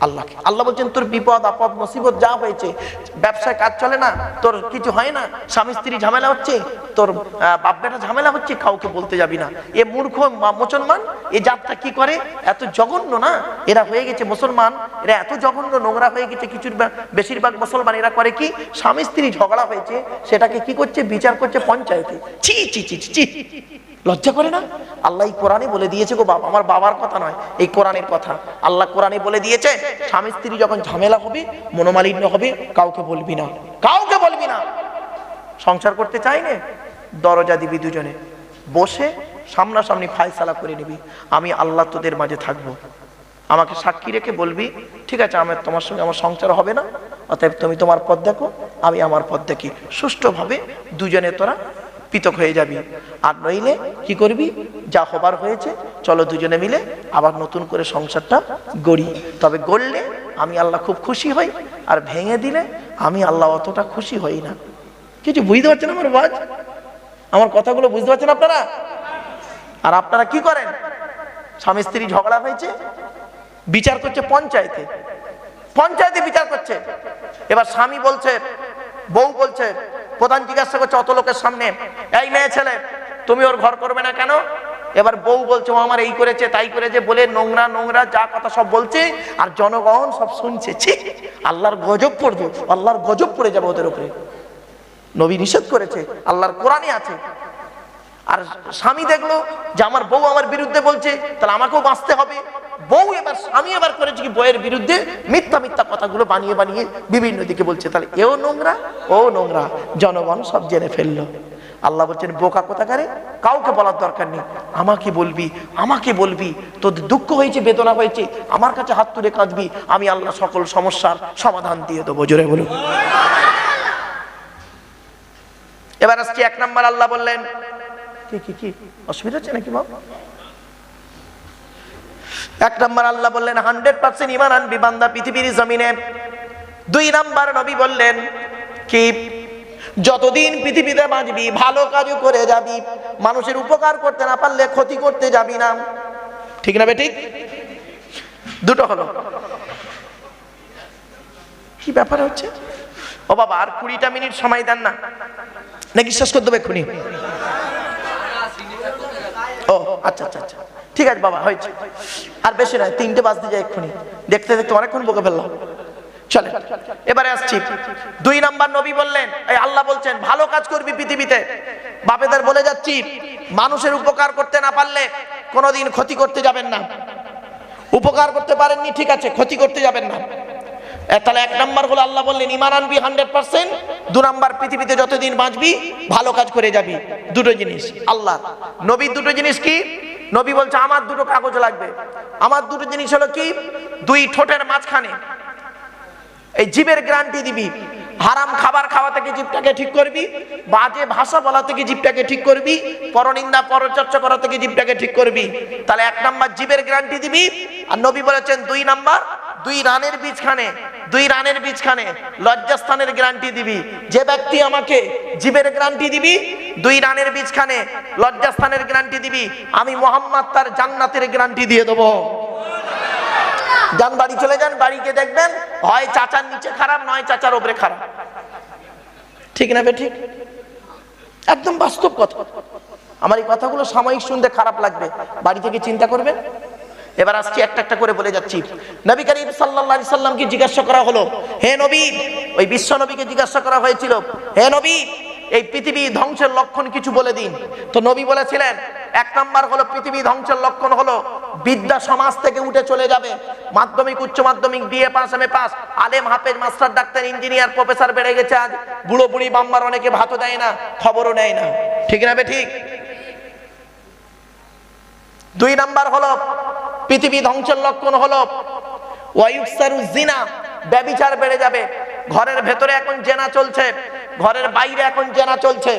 আল্লাহকে। আল্লাহ বলছেন তোর বিপদ আপদ মুসিবত যা হয়েছে, ব্যবসায় কাজ চলে না, তোর কিছু হয় না, স্বামী স্ত্রী ঝামেলা হচ্ছে, তোর বাপ বেটা ঝামেলা হচ্ছে, কাউকে বলতে যাবি না। এ মূর্খ মুসলমান, এ জাতটা কি করে, এত জঘন্য না, এরা হয়ে গেছে মুসলমান, এরা এত জঘন্য নোংরা হয়ে গেছে। কিছু বেশিরভাগ মুসলমান এরা করে কি, স্বামী স্ত্রী ঝগড়া হয়েছে সেটাকে কি করছে, বিচার করছে পঞ্চায়েতে। ছি ছি ছি ছি, লজ্জা করে না? আল্লাহ এই কোরআনে বলে দিয়েছে গো বাবা, আমার বাবার কথা নয়, এই কোরআনের কথা। আল্লাহ কোরআনে বলে দিয়েছে স্বামী স্ত্রী যখন ঝামেলা হবে, মনোমালিন্য হবে, কাউকে বলবি না, কাউকে বলবি না। সংসার করতে চাই না, দরজা দিবি দুজনে, বসে সামনাসামনি ফায়সালা করে নিবি, আমি আল্লাহ তোদের মাঝে থাকবো, আমাকে সাক্ষী রেখে বলবি ঠিক আছে আমার তোমার সঙ্গে আমার সংসার হবে না, অতএব তুমি তোমার পথ দেখো, আমি আমার পথ দেখি, সুষ্ঠুভাবে দুজনে তোরা পৃথক হয়ে যাবি। আর নইলে কি করবি, যা হবার হয়েছে চলো দুজনে মিলে আবার নতুন করে সংসারটা গড়ি। তবে গড়লে আমি আল্লাহ খুব খুশি হই, আর ভেঙে দিলে আমি আল্লাহ অতটা খুশি হই না। কিছু বুঝতে পারছেন আমার বাজ, আমার কথাগুলো বুঝতে পারছেন আপনারা? আর আপনারা কি করেন, স্বামী স্ত্রী ঝগড়া হয়েছে, বিচার করছে পঞ্চায়েতে, পঞ্চায়েতে বিচার করছে। এবার স্বামী বলছে, বউ বলছে, প্রধান জিজ্ঞাসা করছে অত লোকের সামনে, এই মেয়ে ছেলে তুমি ওর ঘর করবে না কেন? এবার বউ বলছে ও আমার এই করেছে তাই করেছে বলে নোংরা নোংরা যা কথা সব বলছে, আর জনগণ সব শুনছে। ছি, আল্লাহর গজব পড়বে, আল্লাহর গজব পড়ে যাবে ওদের উপরে। নবী নিষেধ করেছে, আল্লাহর কোরআনে আছে। আর স্বামী দেখলো যে আমার বউ আমার বিরুদ্ধে বলছে, তাহলে আমাকেও বাঁচতে হবে। বউ এবার স্বামী এবার করেছে কি, বউয়ের বিরুদ্ধে মিথ্যা মিথ্যা কথাগুলো বানিয়ে বানিয়ে বিভিন্ন দিকে বলছে, তাহলে এও নোংরা ও নোংরা, জনগণ সব জেনে ফেললো। আল্লাহ বলছেন বোকা কোথাকারে, কাউকে বলার দরকার নেই, আমাকে বলবি, আমাকে বলবি, তোদের দুঃখ হয়েছে বেদনা হয়েছে আমার কাছে হাত তুলে কাঁদবি, আমি আল্লাহ সকল সমস্যার সমাধান দিয়ে দেবো। জোরে বলুন। এবার আসছি এক নাম্বার, আল্লাহ বললেন কি কি কি অসুবিধা হচ্ছে নাকি বাবা? এক নাম্বার আল্লাহ বললেন 100% ঈমান আনবি বান্দা পৃথিবীর জমিনে। দুই নাম্বার নবী বললেন কি, যতদিন পৃথিবীতে বাঁচবি ভালো কাজও করে যাবি, মানুষের উপকার করতে না পারলে ক্ষতি করতে যাবি না। ঠিক না বেঠিক? দুটো হলো। কি ব্যাপার হচ্ছে ও বাবা, আর 20টা মিনিট সময় দেন না নাকি শেষ করে দেবো এক্ষুনি? ও আচ্ছা আচ্ছা আচ্ছা, ঠিক আছে বাবা, হয়েছে, আর বেশি নয়, 3টে বাজতে যায় এক্ষুনি, দেখতে দেখতে অনেকক্ষণ বকে ফেললাম। চলে এবারে আসছি, 2 নাম্বার নবী বললেন, এই আল্লাহ বলছেন ভালো কাজ করবি পৃথিবীতে। বাপেদের বলে যাচ্ছি, মানুষের উপকার করতে না পারলে কোনোদিন ক্ষতি করতে যাবেন না। উপকার করতে পারেননি ঠিক আছে, ক্ষতি করতে যাবেন না। তাহলে 1 নাম্বার হলো আল্লাহ বললেন ঈমান আনবি 100%। 2 নাম্বার পৃথিবীতে যতদিন বাঁচবি ভালো কাজ করে যাবি। দুটো জিনিস আল্লাহ নবীর, দুটো জিনিস কি? নবী বলছে আমার 2টো কাগজ লাগবে। আমার 2টো জিনিস হলো কি, 2 ঠোঁটের মাঝখানে এই জিভের গ্যারান্টি দিবি, হারাম খাবার খাওয়া থেকে জিভটাকে ঠিক করবি, বাজে ভাষা বলা থেকে জিভটাকে ঠিক করবি, পরনিন্দা পরচর্চা করা থেকে জিভটাকে ঠিক করবি। তাহলে 1 নাম্বার জিভের গ্যারান্টি দিবি। আর নবী বলেছেন 2 নাম্বার 2 রানের বীজখানে লজ্জাস্থানের গ্যারান্টি দিবি। যে ব্যক্তি আমাকে জিভের গ্যারান্টি দিবি, 2 রানের বীজখানে লজ্জাস্থানের গ্যারান্টি দিবি, আমি মুহাম্মদ তার জান্নাতের গ্যারান্টি দিয়ে দেবো। যান বাড়ি চলে যান, বাড়িকে দেখবেন হয় চাচার নিচে খারাপ, নয় চাচার উপরে খারাপ। ঠিক না বে ঠিক? একদম বাস্তব কথা। আমার এই কথাগুলো সাময়িক শুনতে খারাপ লাগবে, বাড়ি থেকে চিন্তা করবেন। এবার আসছি একটা একটা করে বলে যাচ্ছি। নবী করিম সাল্লাল্লাহু আলাইহি সাল্লামকে জিজ্ঞাসা করা হলো, হে নবী, ওই বিশ্ব নবীকে জিজ্ঞাসা করা হয়েছিল, হে নবী এই পৃথিবী ধ্বংসের লক্ষণ কিছু বলে দিন। তো নবী বলেছিলেন 1 নাম্বার হলো পৃথিবী ধ্বংসের লক্ষণ হলো বিদ্যা সমাজ থেকে উঠে চলে যাবে। মাধ্যমিক উচ্চ মাধ্যমিক বিএ পাস এমএ পাস, আলেম হাফেজ মাস্টার ডাক্তার ইঞ্জিনিয়ার প্রফেসর বেড়ে গেছে। আজ বুড়ো বুড়ি বাম্মার অনেকে ভাতও দেয় না, খবরও নেয় না। ঠিক না বে ঠিক? 2 নাম্বার হলো পৃথিবী ধ্বংসের লক্ষণ হলো ওয়ায়ুকসারু জিনা, ব্যভিচার বেড়ে যাবে। ঘরের ভেতরে এখন জেনা চলছে, ঘরের বাইরে এখন জেনা চলছে।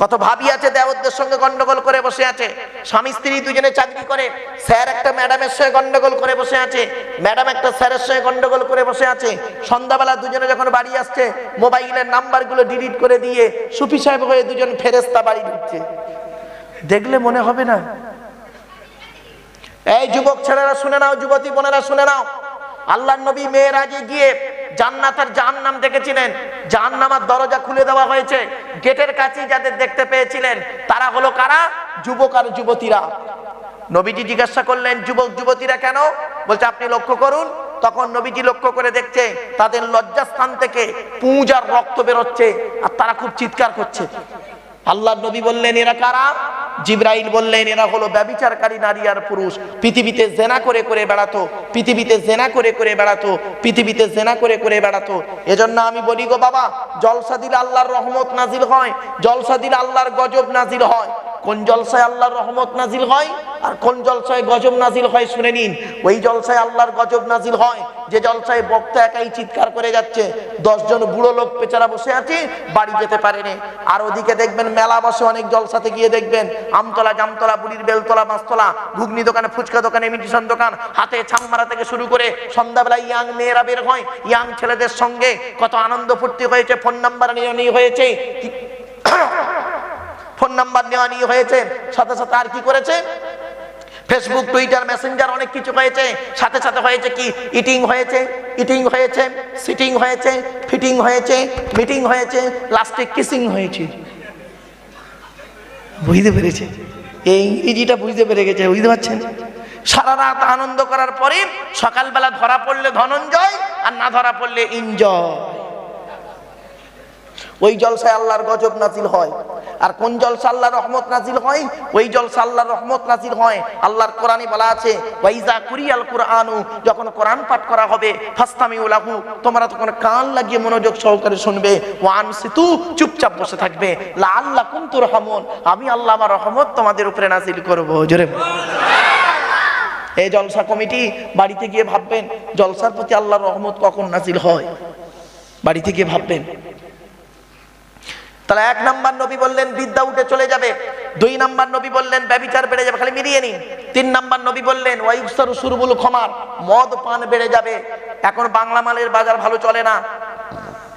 কত ভাবি আছে দেওরদের সঙ্গে গন্ডগোল করে বসে আছে, স্বামী স্ত্রী দুজনে চাকরি করে, স্যার একটা ম্যাডামের সঙ্গে গন্ডগোল করে বসে আছে, ম্যাডাম একটা স্যারের সঙ্গে গন্ডগোল করে বসে আছে। সন্ধ্যাবেলা দুজনে যখন বাড়ি আসছে মোবাইলের নাম্বারগুলো ডিলিট করে দিয়ে সুফি সাহেব হয়ে দুজন ফেরেশতা বাড়ি ঢুকছে। দেখলে মনে হবে না? এই যুবক ছেলেরা শুনে নাও, যুবতী বোনেরা শুনে নাও, আল্লাহর নবী মেরাজে গিয়ে জান্নাত আর জাহান্নাম দেখেছিলেন। জাহান্নামের দরজা খুলে দেওয়া হয়েছে, গেটের কাছেই যাদের দেখতে পেয়েছিলেন তারা হলো কারা? যুবক আর যুবতীরা। নবীজি জিজ্ঞাসা করলেন, যুবক যুবতীরা কেন? বলছে আপনি লক্ষ্য করুন। তখন নবীজি লক্ষ্য করে দেখছে তাদের লজ্জাস্থান থেকে পুঁজ আর রক্ত বেরোচ্ছে আর তারা খুব চিৎকার করছে। আল্লাহর নবী বললেন এরা কারা? জিবরাইল বললেন এরা হলো ব্যভিচারকারী নারী আর পুরুষ, পৃথিবীতে জেনা করে করে বেড়াতো, পৃথিবীতে জেনা করে করে বেড়াতো, পৃথিবীতে জেনা করে করে বেড়াতো। এজন্য আমি বলি গো বাবা, জলসা দিলে আল্লাহর রহমত নাজিল হয়, জলসা দিলে আল্লাহর গজব নাজিল হয়। কোন জলসায় আল্লাহর রহমত নাজিল হয় আর কোন জলসায় গজব নাজিল হয় শুনে নিন। ওই জলসায় আল্লাহর গজব নাজিল হয় যে জলসায় বক্তা একাই চিৎকার করে যাচ্ছে, 10 জন বুড়ো লোক পেচারা বসে আছে, বাড়ি যেতে পারেনি। আর ওদিকে দেখবেন মেলা বসে, অনেক জলসাতে গিয়ে দেখবেন আমতলা, জামতলা, বুড়ির বেলতলা, মাছতলা, ঘুগনি দোকানে, ফুচকা দোকানে, ইমিটেশন দোকান, হাতে ছাংমারা থেকে শুরু করে সন্ধ্যাবেলা ইয়াং মেয়েরা বের হয়, ইয়াং ছেলেদের সঙ্গে কত আনন্দ ফুর্তি হয়েছে, ফোন নাম্বার নিয়ে হয়েছে, ফোন নাম্বার নেওয়া নিয়ে হয়েছে, সাথে সাথে আর কি করেছে? ফেসবুক, টুইটার, মেসেঞ্জার অনেক কিছু হয়েছে, সাথে সাথে হয়েছে কি? ইটিং হয়েছে, ইটিং হয়েছে, সিটিং হয়েছে, ফিটিং হয়েছে, মিটিং হয়েছে, লাস্টে কিসিং হয়েছে। বুঝতে পেরেছে? এই ইংরেজিটা বুঝতে পেরে গেছে, বুঝতে পারছেন? সারা রাত আনন্দ করার পরে সকালবেলা ধরা পড়লে ধনঞ্জয়, আর না ধরা পড়লে এনজয়। ওই জলসায় আল্লাহর গজব নাজিল হয়। আর কোন জলসা আল্লাহর রহমত নাজিল হয়? ওই জলসা আল্লাহর রহমত নাজিল হয়। আল্লাহর কোরআনে বলা আছে, ওয়াইজা কুরিয়াল কুরআনু, যখন কোরআন পাঠ করা হবে, ফাসতামিউ লাহু, তোমরা তখন কান লাগিয়ে মনোযোগ সহকারে শুনবে, ওয়া আনসিতু, চুপচাপ বসে থাকবে, লাআল্লাকুম তুরহামুন, আমি আল্লাহ আমার রহমত তোমাদের উপরে নাজিল করব। জোরে এই জলসা কমিটি বাড়িতে গিয়ে ভাববেন জলসার প্রতি আল্লাহর রহমত কখন নাজিল হয়, বাড়িতে গিয়ে ভাববেন। তাহলে 1 নাম্বার নবী বললেন বিদ্যা উঠে চলে যাবে, 2 নাম্বার নবী বললেন ব্যভিচার বেড়ে যাবে, খালি মিলিয়ে নিন। 3 নাম্বার নবী বললেন ওয়াইবসারু সুরবুল খমার, মদ পান বেড়ে যাবে। এখন বাংলা মালের বাজার ভালো চলে না,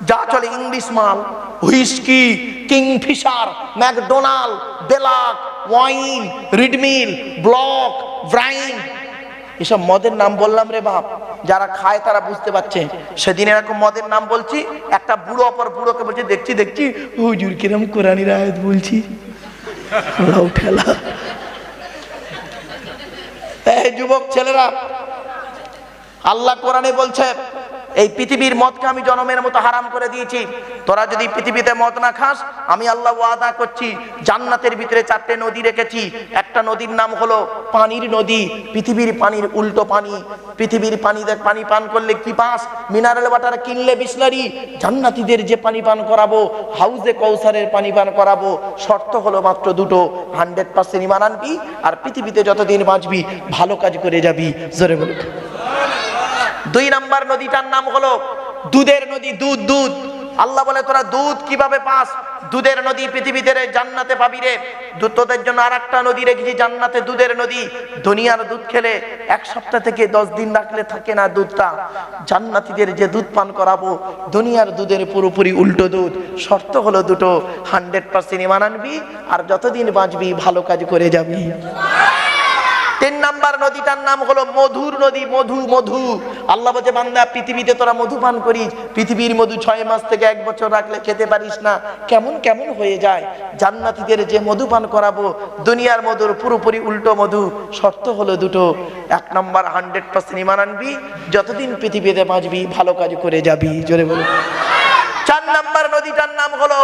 যা চলে ইংলিশ মাল, হুইস্কি, কিংফিশার, ম্যাকডোনাল্ড, বেলাক, ওয়াইন, রিডমিল, ব্লক, ব্রাইন, এসব মদের নাম বললাম রে বাপ, যারা খায় তারা বুঝতে পারছে। সেদিন এরকম মদের নাম বলছি, একটা বুড়ো অপর বুড়োকে বলছে দেখছি দেখছি হুজুর কিরম কোরআনের আয়াত বলছি, ঠেলা। এই যুবক ছেলেরা, আল্লাহ কোরআনে বলছে এই পৃথিবীর মদকে আমি জনমের মতো হারাম করে দিয়েছি, তোরা যদি পৃথিবীতে মদ না খাস, আমি আল্লাহ ওয়াদা করছি জান্নাতের ভিতরে 4টে নদী রেখেছি। একটা নদীর নাম হলো পানির নদী, পৃথিবীর পানির উল্টো পানি। পৃথিবীর পানিতে পানি পান করলে কি পাস? মিনারেল ওয়াটার কিনলে বিসলারি। জান্নাতীদের যে পানি পান করাবো, হাউজে কৌসারের পানি পান করাবো, শর্ত হলো মাত্র 2টো, 100% ঈমান আনবি আর পৃথিবীতে যতদিন বাঁচবি ভালো কাজ করে যাবি। জোরে বলুন। 2 নাম্বার নদীটার নাম হলো দুধের নদী, দুধ। দুধ, আল্লাহ বলে তোরা দুধ কিভাবে পাস? দুধের নদী পৃথিবীতে জান্নাতে পাবি রে। তোদের জন্য আর একটা নদী রেখেছি জান্নাতে, দুধের নদী। দুনিয়ার দুধ খেলে 1 সপ্তাহ থেকে 10 দিন রাখলে থাকে না দুধটা। জান্নাতীদের যে দুধ পান করাবো, দুনিয়ার দুধের পুরোপুরি উল্টো দুধ। শর্ত হলো 2টো, 100% ঈমান আনবি আর যতদিন বাঁচবি ভালো কাজ করে যাবি। 3 নাম্বার নদীটার নাম হলো মধুর নদী, মধু। মধু, আল্লাহ বলছে বান্দা পৃথিবীতে তোরা মধু পান করিস, পৃথিবীর মধু 6 মাস থেকে 1 বছর রাখলে খেতে পারিস না, কেমন কেমন হয়ে যায়। জান্নাতীদের যে মধু পান করাবো, দুনিয়ার মধুর পুরোপুরি উল্টো মধু। শর্ত হলো 2টো, 1 নাম্বার 100% ঈমান আনবি, যতদিন পৃথিবীতে বাঁচবি ভালো কাজ করে যাবি। জোরে বলুন। 4 নাম্বার নদীটার নাম হলো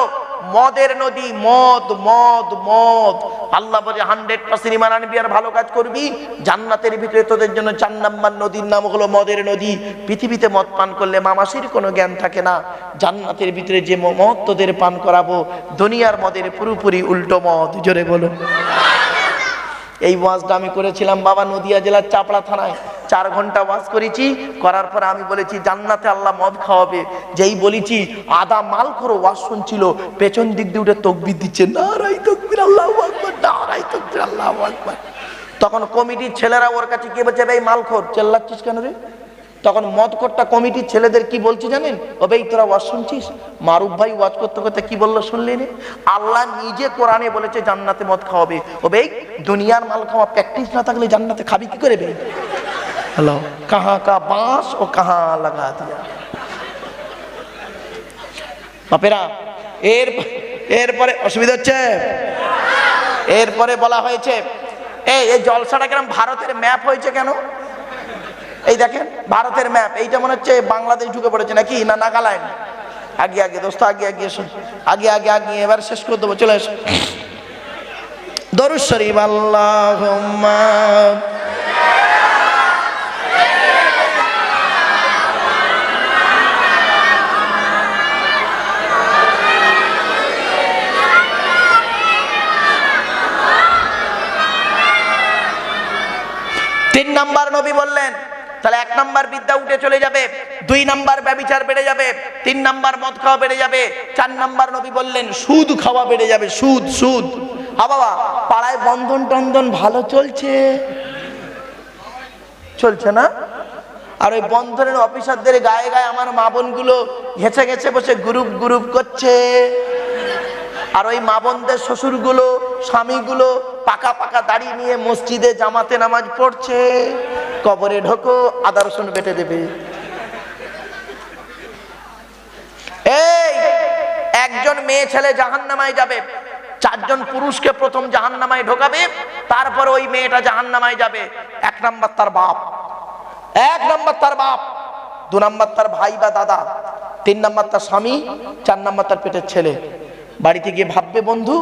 মদের নদী, মদ। মদ মদ, আল্লাহ বলে 100% ঈমান আনবি আর ভালো কাজ করবি, জান্নাতের ভিতরে তোদের জন্য 4 নাম্বার নদীর নাম হলো মদের নদী। পৃথিবীতে মদ পান করলে মামাসির কোনো জ্ঞান থাকে না, জান্নাতের ভিতরে যে মদ তোদের পান করাবো, দুনিয়ার মদের পুরোপুরি উল্টো মদ। জোরে বলো। এই ওয়াজটা আমি করেছিলাম বাবা নদিয়া জেলার চাপড়া থানায়। 4 ঘন্টা ওয়াজ করেছি, করার পর আমি বলেছি জান্নাতে আল্লাহ মদ খাওয়াবে। যেই বলেছি আদা মাল করে ওয়াজ শুনছিল, পেছন দিক দিয়ে উঠে তাকবীর দিচ্ছে, নারায়ে তাকবীর আল্লাহু আকবার, নারায়ে তাকবীর আল্লাহু আকবার। তখন কমিটির ছেলেরা ওর কাছে কি বলছে, ভাই মালখোর চেল্লাচ্ছিস কেন রে? তখন মদখোরটা কমিটির ছেলেদের কি বলছে জানেন, ও ভাই তোরা ওয়াজ শুনছিস? মারুফ ভাই ওয়াজ করতে করতে কি বললো শুনলেন? আল্লাহ নিজে কোরআনে বলেছে জান্নাতে মদ খাওয়াবে। ও ভাই দুনিয়ার মাল খাওয়া প্র্যাকটিস না থাকলে জান্নাতে খাবি কি করে ভাই? হ্যালো, কাহা কা বাঁশ ও কাহা লাগা দিয়া বাপেরা। এরপরে অসুবিধা হচ্ছে। এরপরে বলা হয়েছে এই জলসাটা কেন ভারতের ম্যাপ হয়েছে কেন? এই দেখেন ভারতের ম্যাপ, এইটা মনে হচ্ছে বাংলাদেশ ঢুকে পড়েছে নাকি, না নাগাল্যান্ড? আগে আগে দোস্ত, আগে আগে এসো, আগে আগে আগে, এবার শেষ করে দেবো, চলে এসো। দরুদ শরীফ আল্লাহুম্মা। তিন নাম্বার নবী বললেন, তাহলে 1 নাম্বার বিদ্যা উঠে চলে যাবে, 2 নাম্বার ব্যভিচার বেড়ে যাবে, 3 নাম্বার মদ খাওয়া বেড়ে যাবে, 4 নাম্বার নবী বললেন সুদ খাওয়া বেড়ে যাবে, সুদ সুদ। বাবা পাড়ায় বন্ধন টন্ধন ভালো চলছে, চলছে না? আর ওই বন্ধনের অফিসারদের গায়ে গায়ে আমার মা বোনগুলো ঘেঁচে ঘেঁচে বসে গ্রুপ গ্রুপ করছে। আর ওই মা বোনদের শ্বশুরগুলো স্বামীগুলো পাকা পাকা দাড়ি নিয়ে মসজিদে জামাতে নামাজ পড়ছে। কবরে ঢোকো, আদা রসুন বেটে দেবে। এই একজন মেয়ে ছেলে জাহান্নামায় যাবে, 4 জন পুরুষকে প্রথম জাহান্নামায় ঢোকাবে, তারপর ওই মেয়েটা জাহান্নামায় যাবে। 1 নাম্বার তার বাপ, 1 নাম্বার তার বাপ, 2 নাম্বার তার ভাই বা দাদা, 3 নাম্বার তার স্বামী, 4 নাম্বার তার পেটের ছেলে। বাড়িতে গিয়ে ভাববে বন্ধু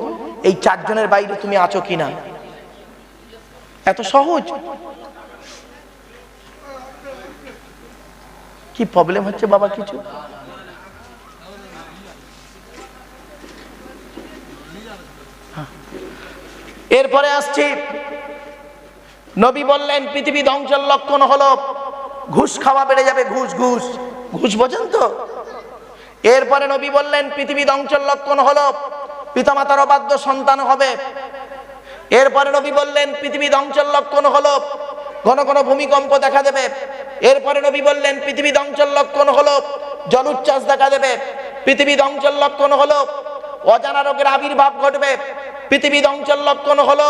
এই 4 জনের বাইরে তুমি আছো কিনা। এত সহজ। কি প্রবলেম হচ্ছে বাবা কিছু? এরপরে আসছি, নবী বললেন পৃথিবী ধ্বংসের লক্ষণ হলো ঘুষ খাওয়া বেড়ে যাবে, ঘুষ ঘুষ ঘুষ, বোঝেন তো? এরপরে নবী বললেন পৃথিবী ধ্বংসের লক্ষণ হলো পিতামাতার অবাধ্য সন্তান হবে। এরপরে নবী বললেন পৃথিবী ধ্বংসের লক্ষণ হলো ঘন ঘন ভূমিকম্প দেখা দেবে। এরপরে নবী বললেন পৃথিবী ধ্বংসের লক্ষণ হলো জলোচ্ছ্বাস দেখা দেবে। পৃথিবী ধ্বংসের লক্ষণ হলো অজানা রোগের আবির্ভাব ঘটবে। পৃথিবী ধ্বংসের লক্ষণ হলো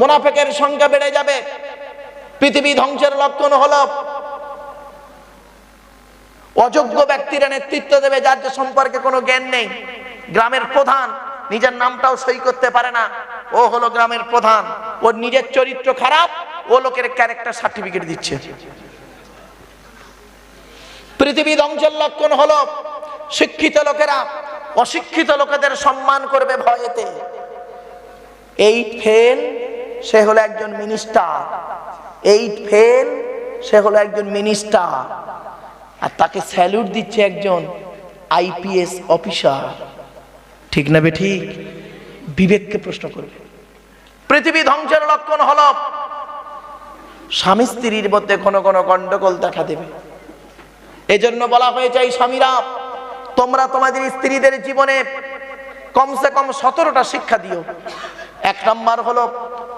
মুনাফিকের সংখ্যা বেড়ে যাবে। পৃথিবী ধ্বংসের লক্ষণ হলো অযোগ্য ব্যক্তিরা নেতৃত্ব দেবে, যার যে সম্পর্কে কোনো জ্ঞান নেই। গ্রামের প্রধান নিজের নামটাও সই করতে পারে না, ও হলো গ্রামের প্রধান, ওর নিজের চরিত্র খারাপ, ও লোকের ক্যারেক্টার সার্টিফিকেট দিচ্ছে। পৃথিবী ধ্বংসের লক্ষণ হলো শিক্ষিত লোকেরা অশিক্ষিত লোকেদের সম্মান করবে ভয়েতে। 8 ফেল সে হলো একজন মিনিস্টার, 8 ফেল সে হলো একজন মিনিস্টার, আর তাকে স্যালুট দিচ্ছে একজন আইপিএস অফিসার। ঠিক না বে ঠিক? বিবেককে প্রশ্ন করবে। পৃথিবী ধ্বংসের লক্ষণ হলো স্বামী স্ত্রীর মধ্যে ঘন ঘন গন্ডগোল দেখা দেবে। এজন্য বলা হয়েছে এই স্বামীরা তোমরা তোমাদের স্ত্রীদের জীবনে কমসে কম 17টা শিক্ষা দিও। 1 নাম্বার হলো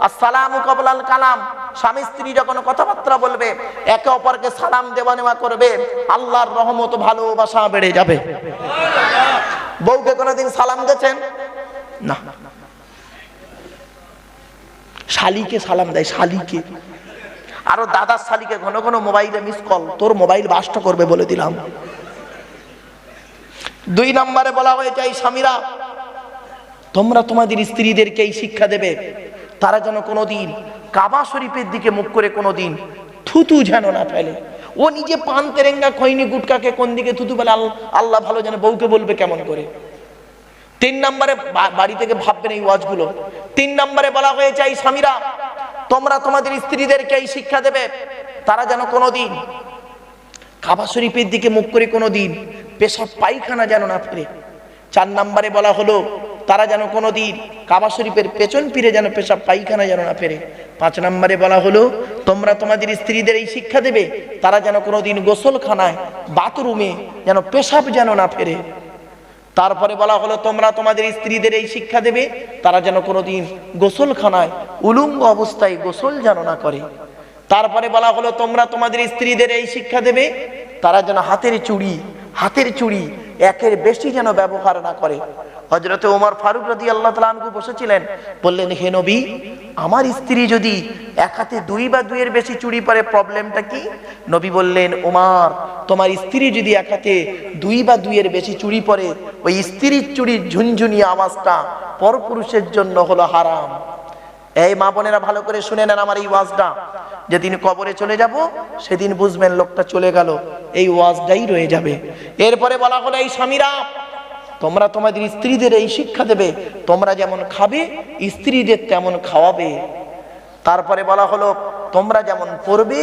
আসসালামু ক্বাবলাল কালাম। স্বামী স্ত্রী যখন কথাবার্তা বলবে একে অপরকে সালাম দেওয়া নেওয়া করবে, আল্লাহর রহমত ভালোবাসা বেড়ে যাবে। বউকে কোনোদিন সালাম দিয়েছেন? না। শালিকে সালাম দেয়, শালিকে। আরো দাদার শালিকে ঘন ঘন মোবাইলে মিস কল, তোর মোবাইল বাস্ট করবে বলে দিলাম। 2 নম্বরে বলা হয়েছে এই স্বামীরা তোমরা তোমাদের স্ত্রীদেরকে এই শিক্ষা দেবে, তারা যেন কোনোদিন কাবা শরীফের দিকে মুখ করে কোনোদিন থুতু যেন না ফেলে। ও নিজে পান তেরেঙ্গা খৈনি গুটকাকে কোন দিকে থুতু বলে আল্লাহ ভালো জানে, বউকে বলবে কেমন করে। 3 নম্বরে বাড়ি থেকে ভাববেন এই ওয়াজগুলো। 3 নম্বরে বলা হয়েছে এই স্বামীরা তোমরা তোমাদের স্ত্রীদেরকে এই শিক্ষা দেবে, তারা যেন কোনোদিন কাবা শরীফের দিকে মুখ করে কোনোদিন পেশাব পায়খানা যেন না ফেলে। 4 নম্বরে বলা হলো তারা যেন কোনোদিন কাবা শরীফের পেছন ফিরে যেন পেশাব পায়খানা যেন না ফেরে। 5 নম্বরে বলা হলো তোমরা তোমাদের স্ত্রীদের এই শিক্ষা দেবে, তারা যেন কোনোদিন গোসলখানায় বাথরুমে যেন পেশাব যেন না ফেরে। তারপরে বলা হলো তোমরা তোমাদের স্ত্রীদের এই শিক্ষা দেবে, তারা যেন কোনোদিন গোসলখানায় উলঙ্গ অবস্থায় গোসল যেন না করে। তারপরে বলা হলো তোমরা তোমাদের স্ত্রীদের এই শিক্ষা দেবে, তারা যেন হাতের চুড়ি একের বেশি যেন ব্যবহার না করে। হযরতে ওমর ফারুক রাদিয়াল্লাহু তাআলা আনহু বসেছিলেন, বললেন হে নবী, আমার স্ত্রী যদি এক হাতে 2 বা 2 এর বেশি চুড়ি পরে প্রবলেমটা কি? নবী বললেন, ওমর, তোমার স্ত্রী যদি এক হাতে 2 বা 2 এর বেশি চুড়ি পরে, ওই স্ত্রীর চুড়ির ঝুনঝুনি আওয়াজটা পরপুরুষের জন্য হলো হারাম। এই মা বোনেরা ভালো করে শুনে নেন আমার এই ওয়াজটা। যেদিন কবরে চলে যাব সেদিন বুঝবেন লোকটা চলে গেল, এই ওয়াজটাই রয়ে যাবে। এরপরে বলা হলো এই স্বামীরা, তোমরা তোমাদের স্ত্রীদের এই শিক্ষা দেবে, তোমরা যেমন খাবে স্ত্রীদের তেমন খাওয়াবে। তারপরে বলা হলো তোমরা যেমন পরবে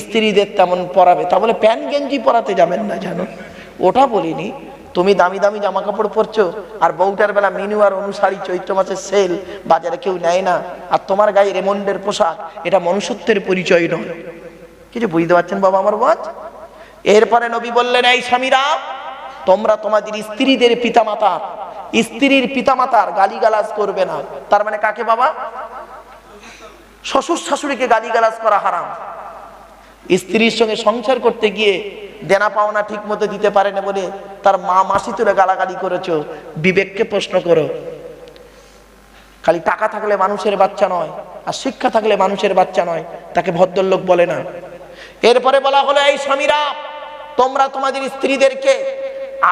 স্ত্রীদের তেমন পরাবে। তা বলে প্যান্ট গেঞ্জি পরাতে যাবেন না, জানো? ওটা বলিনি। তুমি দামি দামি জামা কাপড় পরছো আর বউটার বেলা মিনু আর অনুসারী চৈত্র মাসের সেল, বাজারে কেউ নেয় না, আর তোমার গায়ে রেমন্ডের পোশাক, এটা মনুষ্যত্বের পরিচয় নয়। কিছু বুঝতে পারছেন বাবা আমার ওয়াজ? এরপরে নবী বললেন, এই স্বামীরা, তোমরা তোমাদের স্ত্রীদের স্ত্রীর পিতামাতার গালিগালাজ করবে না। তার মানে কাকে বাবা? শ্বশুর শাশুড়িকে গালিগালাজ করা হারাম। স্ত্রীর সঙ্গে সংসার করতে গিয়ে দেনা পাওনা ঠিক মতো দিতে পারে না বলে তার মা মাসি তুলে গালাগালি করেছো, বিবেককে প্রশ্ন করো। খালি টাকা থাকলে মানুষের বাচ্চা নয়, আর শিক্ষা থাকলে মানুষের বাচ্চা নয়, তাকে ভদ্রলোক বলে না। এরপরে বলা হলো এই স্বামীরা, তোমরা তোমাদের স্ত্রীদেরকে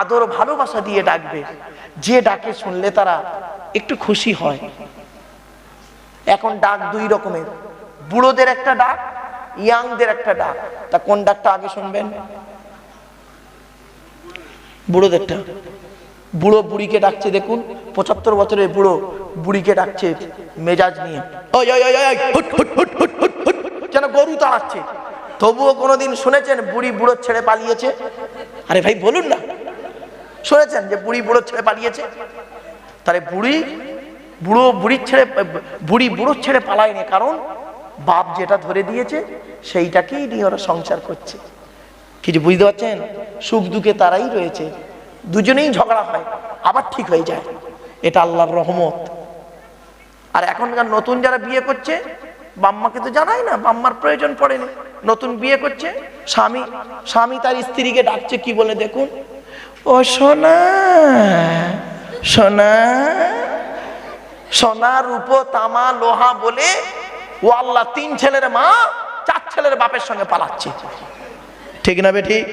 আদর ভালোবাসা দিয়ে ডাকবে, যে ডাকে শুনলে তারা একটু খুশি হয়। এখন ডাক 2 রকমের, বুড়োদের একটা ডাক, ইয়াংদের একটা ডাক। তা কোন ডাকটা আগে শুনবেন? বুড়োদেরটা। বুড়ো বুড়িকে ডাকছে, দেখুন 75 বছরের বুড়ো বুড়িকে ডাকছে মেজাজ নিয়ে, যেন গরু তাড়াচ্ছে। তবুও কোনোদিন শুনেছেন বুড়ি বুড়ো ছেড়ে পালিয়েছে? আরে ভাই বলুন না, শুনেছেন যে বুড়ি বুড়ো ছেড়ে পালিয়েছে? তাহলে বুড়ি বুড়ো ছেড়ে পালায়নি, কারণ বাপ যেটা ধরে দিয়েছে সেইটাকেই নিয়ে ওরা সংসার করছে। কিছু বুঝতে পারছেন? সুখ দুঃখে তারাই রয়েছে, দুজনেই ঝগড়া হয় আবার ঠিক হয়ে যায়, এটা আল্লাহর রহমত। আর এখনকার নতুন যারা বিয়ে করছে, বাম্মাকে তো জানাই না, বাম্মার প্রয়োজন পড়েনি, নতুন বিয়ে করছে, স্বামী তার স্ত্রীকে ডাকছে কি বলে দেখুন, ও সোনা সোনা, সোনা রূপ তামা লোহা বলে ও আল্লাহ 3 ছেলের মা 4 ছেলের বাপের সঙ্গে পালাচ্ছে। ঠিক না বে ঠিক?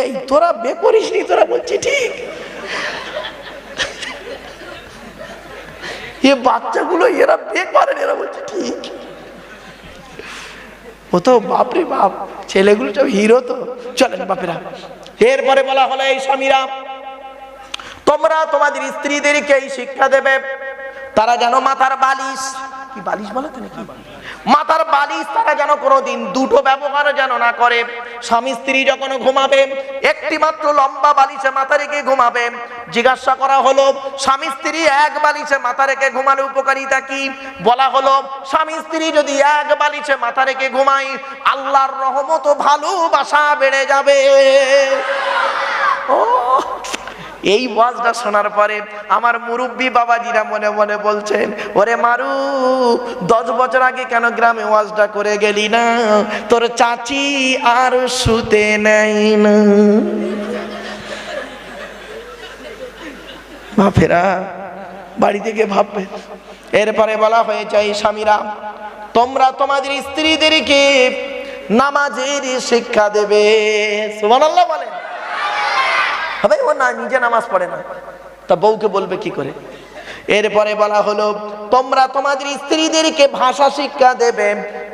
এই তোরা বে করিসনি, তোরা বলছি ঠিক। এ বাচ্চাগুলো এরা বে করেন, এরা বলছে ঠিক। ও তো বাপরে বাপ, ছেলেগুলো সব হিরো তো। চলেন বাপেরা। এরপরে বলা হলো এই স্বামীরা, তোমরা তোমাদের স্ত্রীদেরকে এই শিক্ষা দেবে, তারা যেন মাথার বালিশ, কি বালিশ বলে তো নাকি, মাথার বালিশ তারা যেন কোনোদিন 2টো ব্যবহার যেন না করে। স্বামী স্ত্রী যখন ঘুমাবে একটি মাত্র লম্বা বালিশে মাথা রেখে ঘুমাবে। জিজ্ঞাসা করা হলো স্বামী স্ত্রী এক বালিশে মাথা রেখে ঘুমানোর উপকারিতা কি? বলা হলো স্বামী স্ত্রী যদি এক বালিশে মাথা রেখে ঘুমায়, আল্লাহর রহমত ও ভালোবাসা বেড়ে যাবে। ও এই ওয়াজটা শোনার পরে আমার মুরব্বী বাবাজিরা মনে মনে বলছেন, ওরে মারু 10 বছর আগে কেন গ্রামে ওয়াজটা করে গেলি না, তোর চাচি আর শুতে নেই না। বাপেরা বাড়ি থেকে ভাববে। এরপরে বলা হয়েছে এই স্বামীরা, তোমরা তোমাদের স্ত্রীদেরকে নামাজের শিক্ষা দেবে। সুবহানাল্লাহ বলেন। হবে ও না নিজে নামাজ পড়ে না, তা বউকে বলবে কি করে? এরপরে বলা হলো তোমরা তোমাদের স্ত্রীদেরকে ভাষা শিক্ষা দেবে।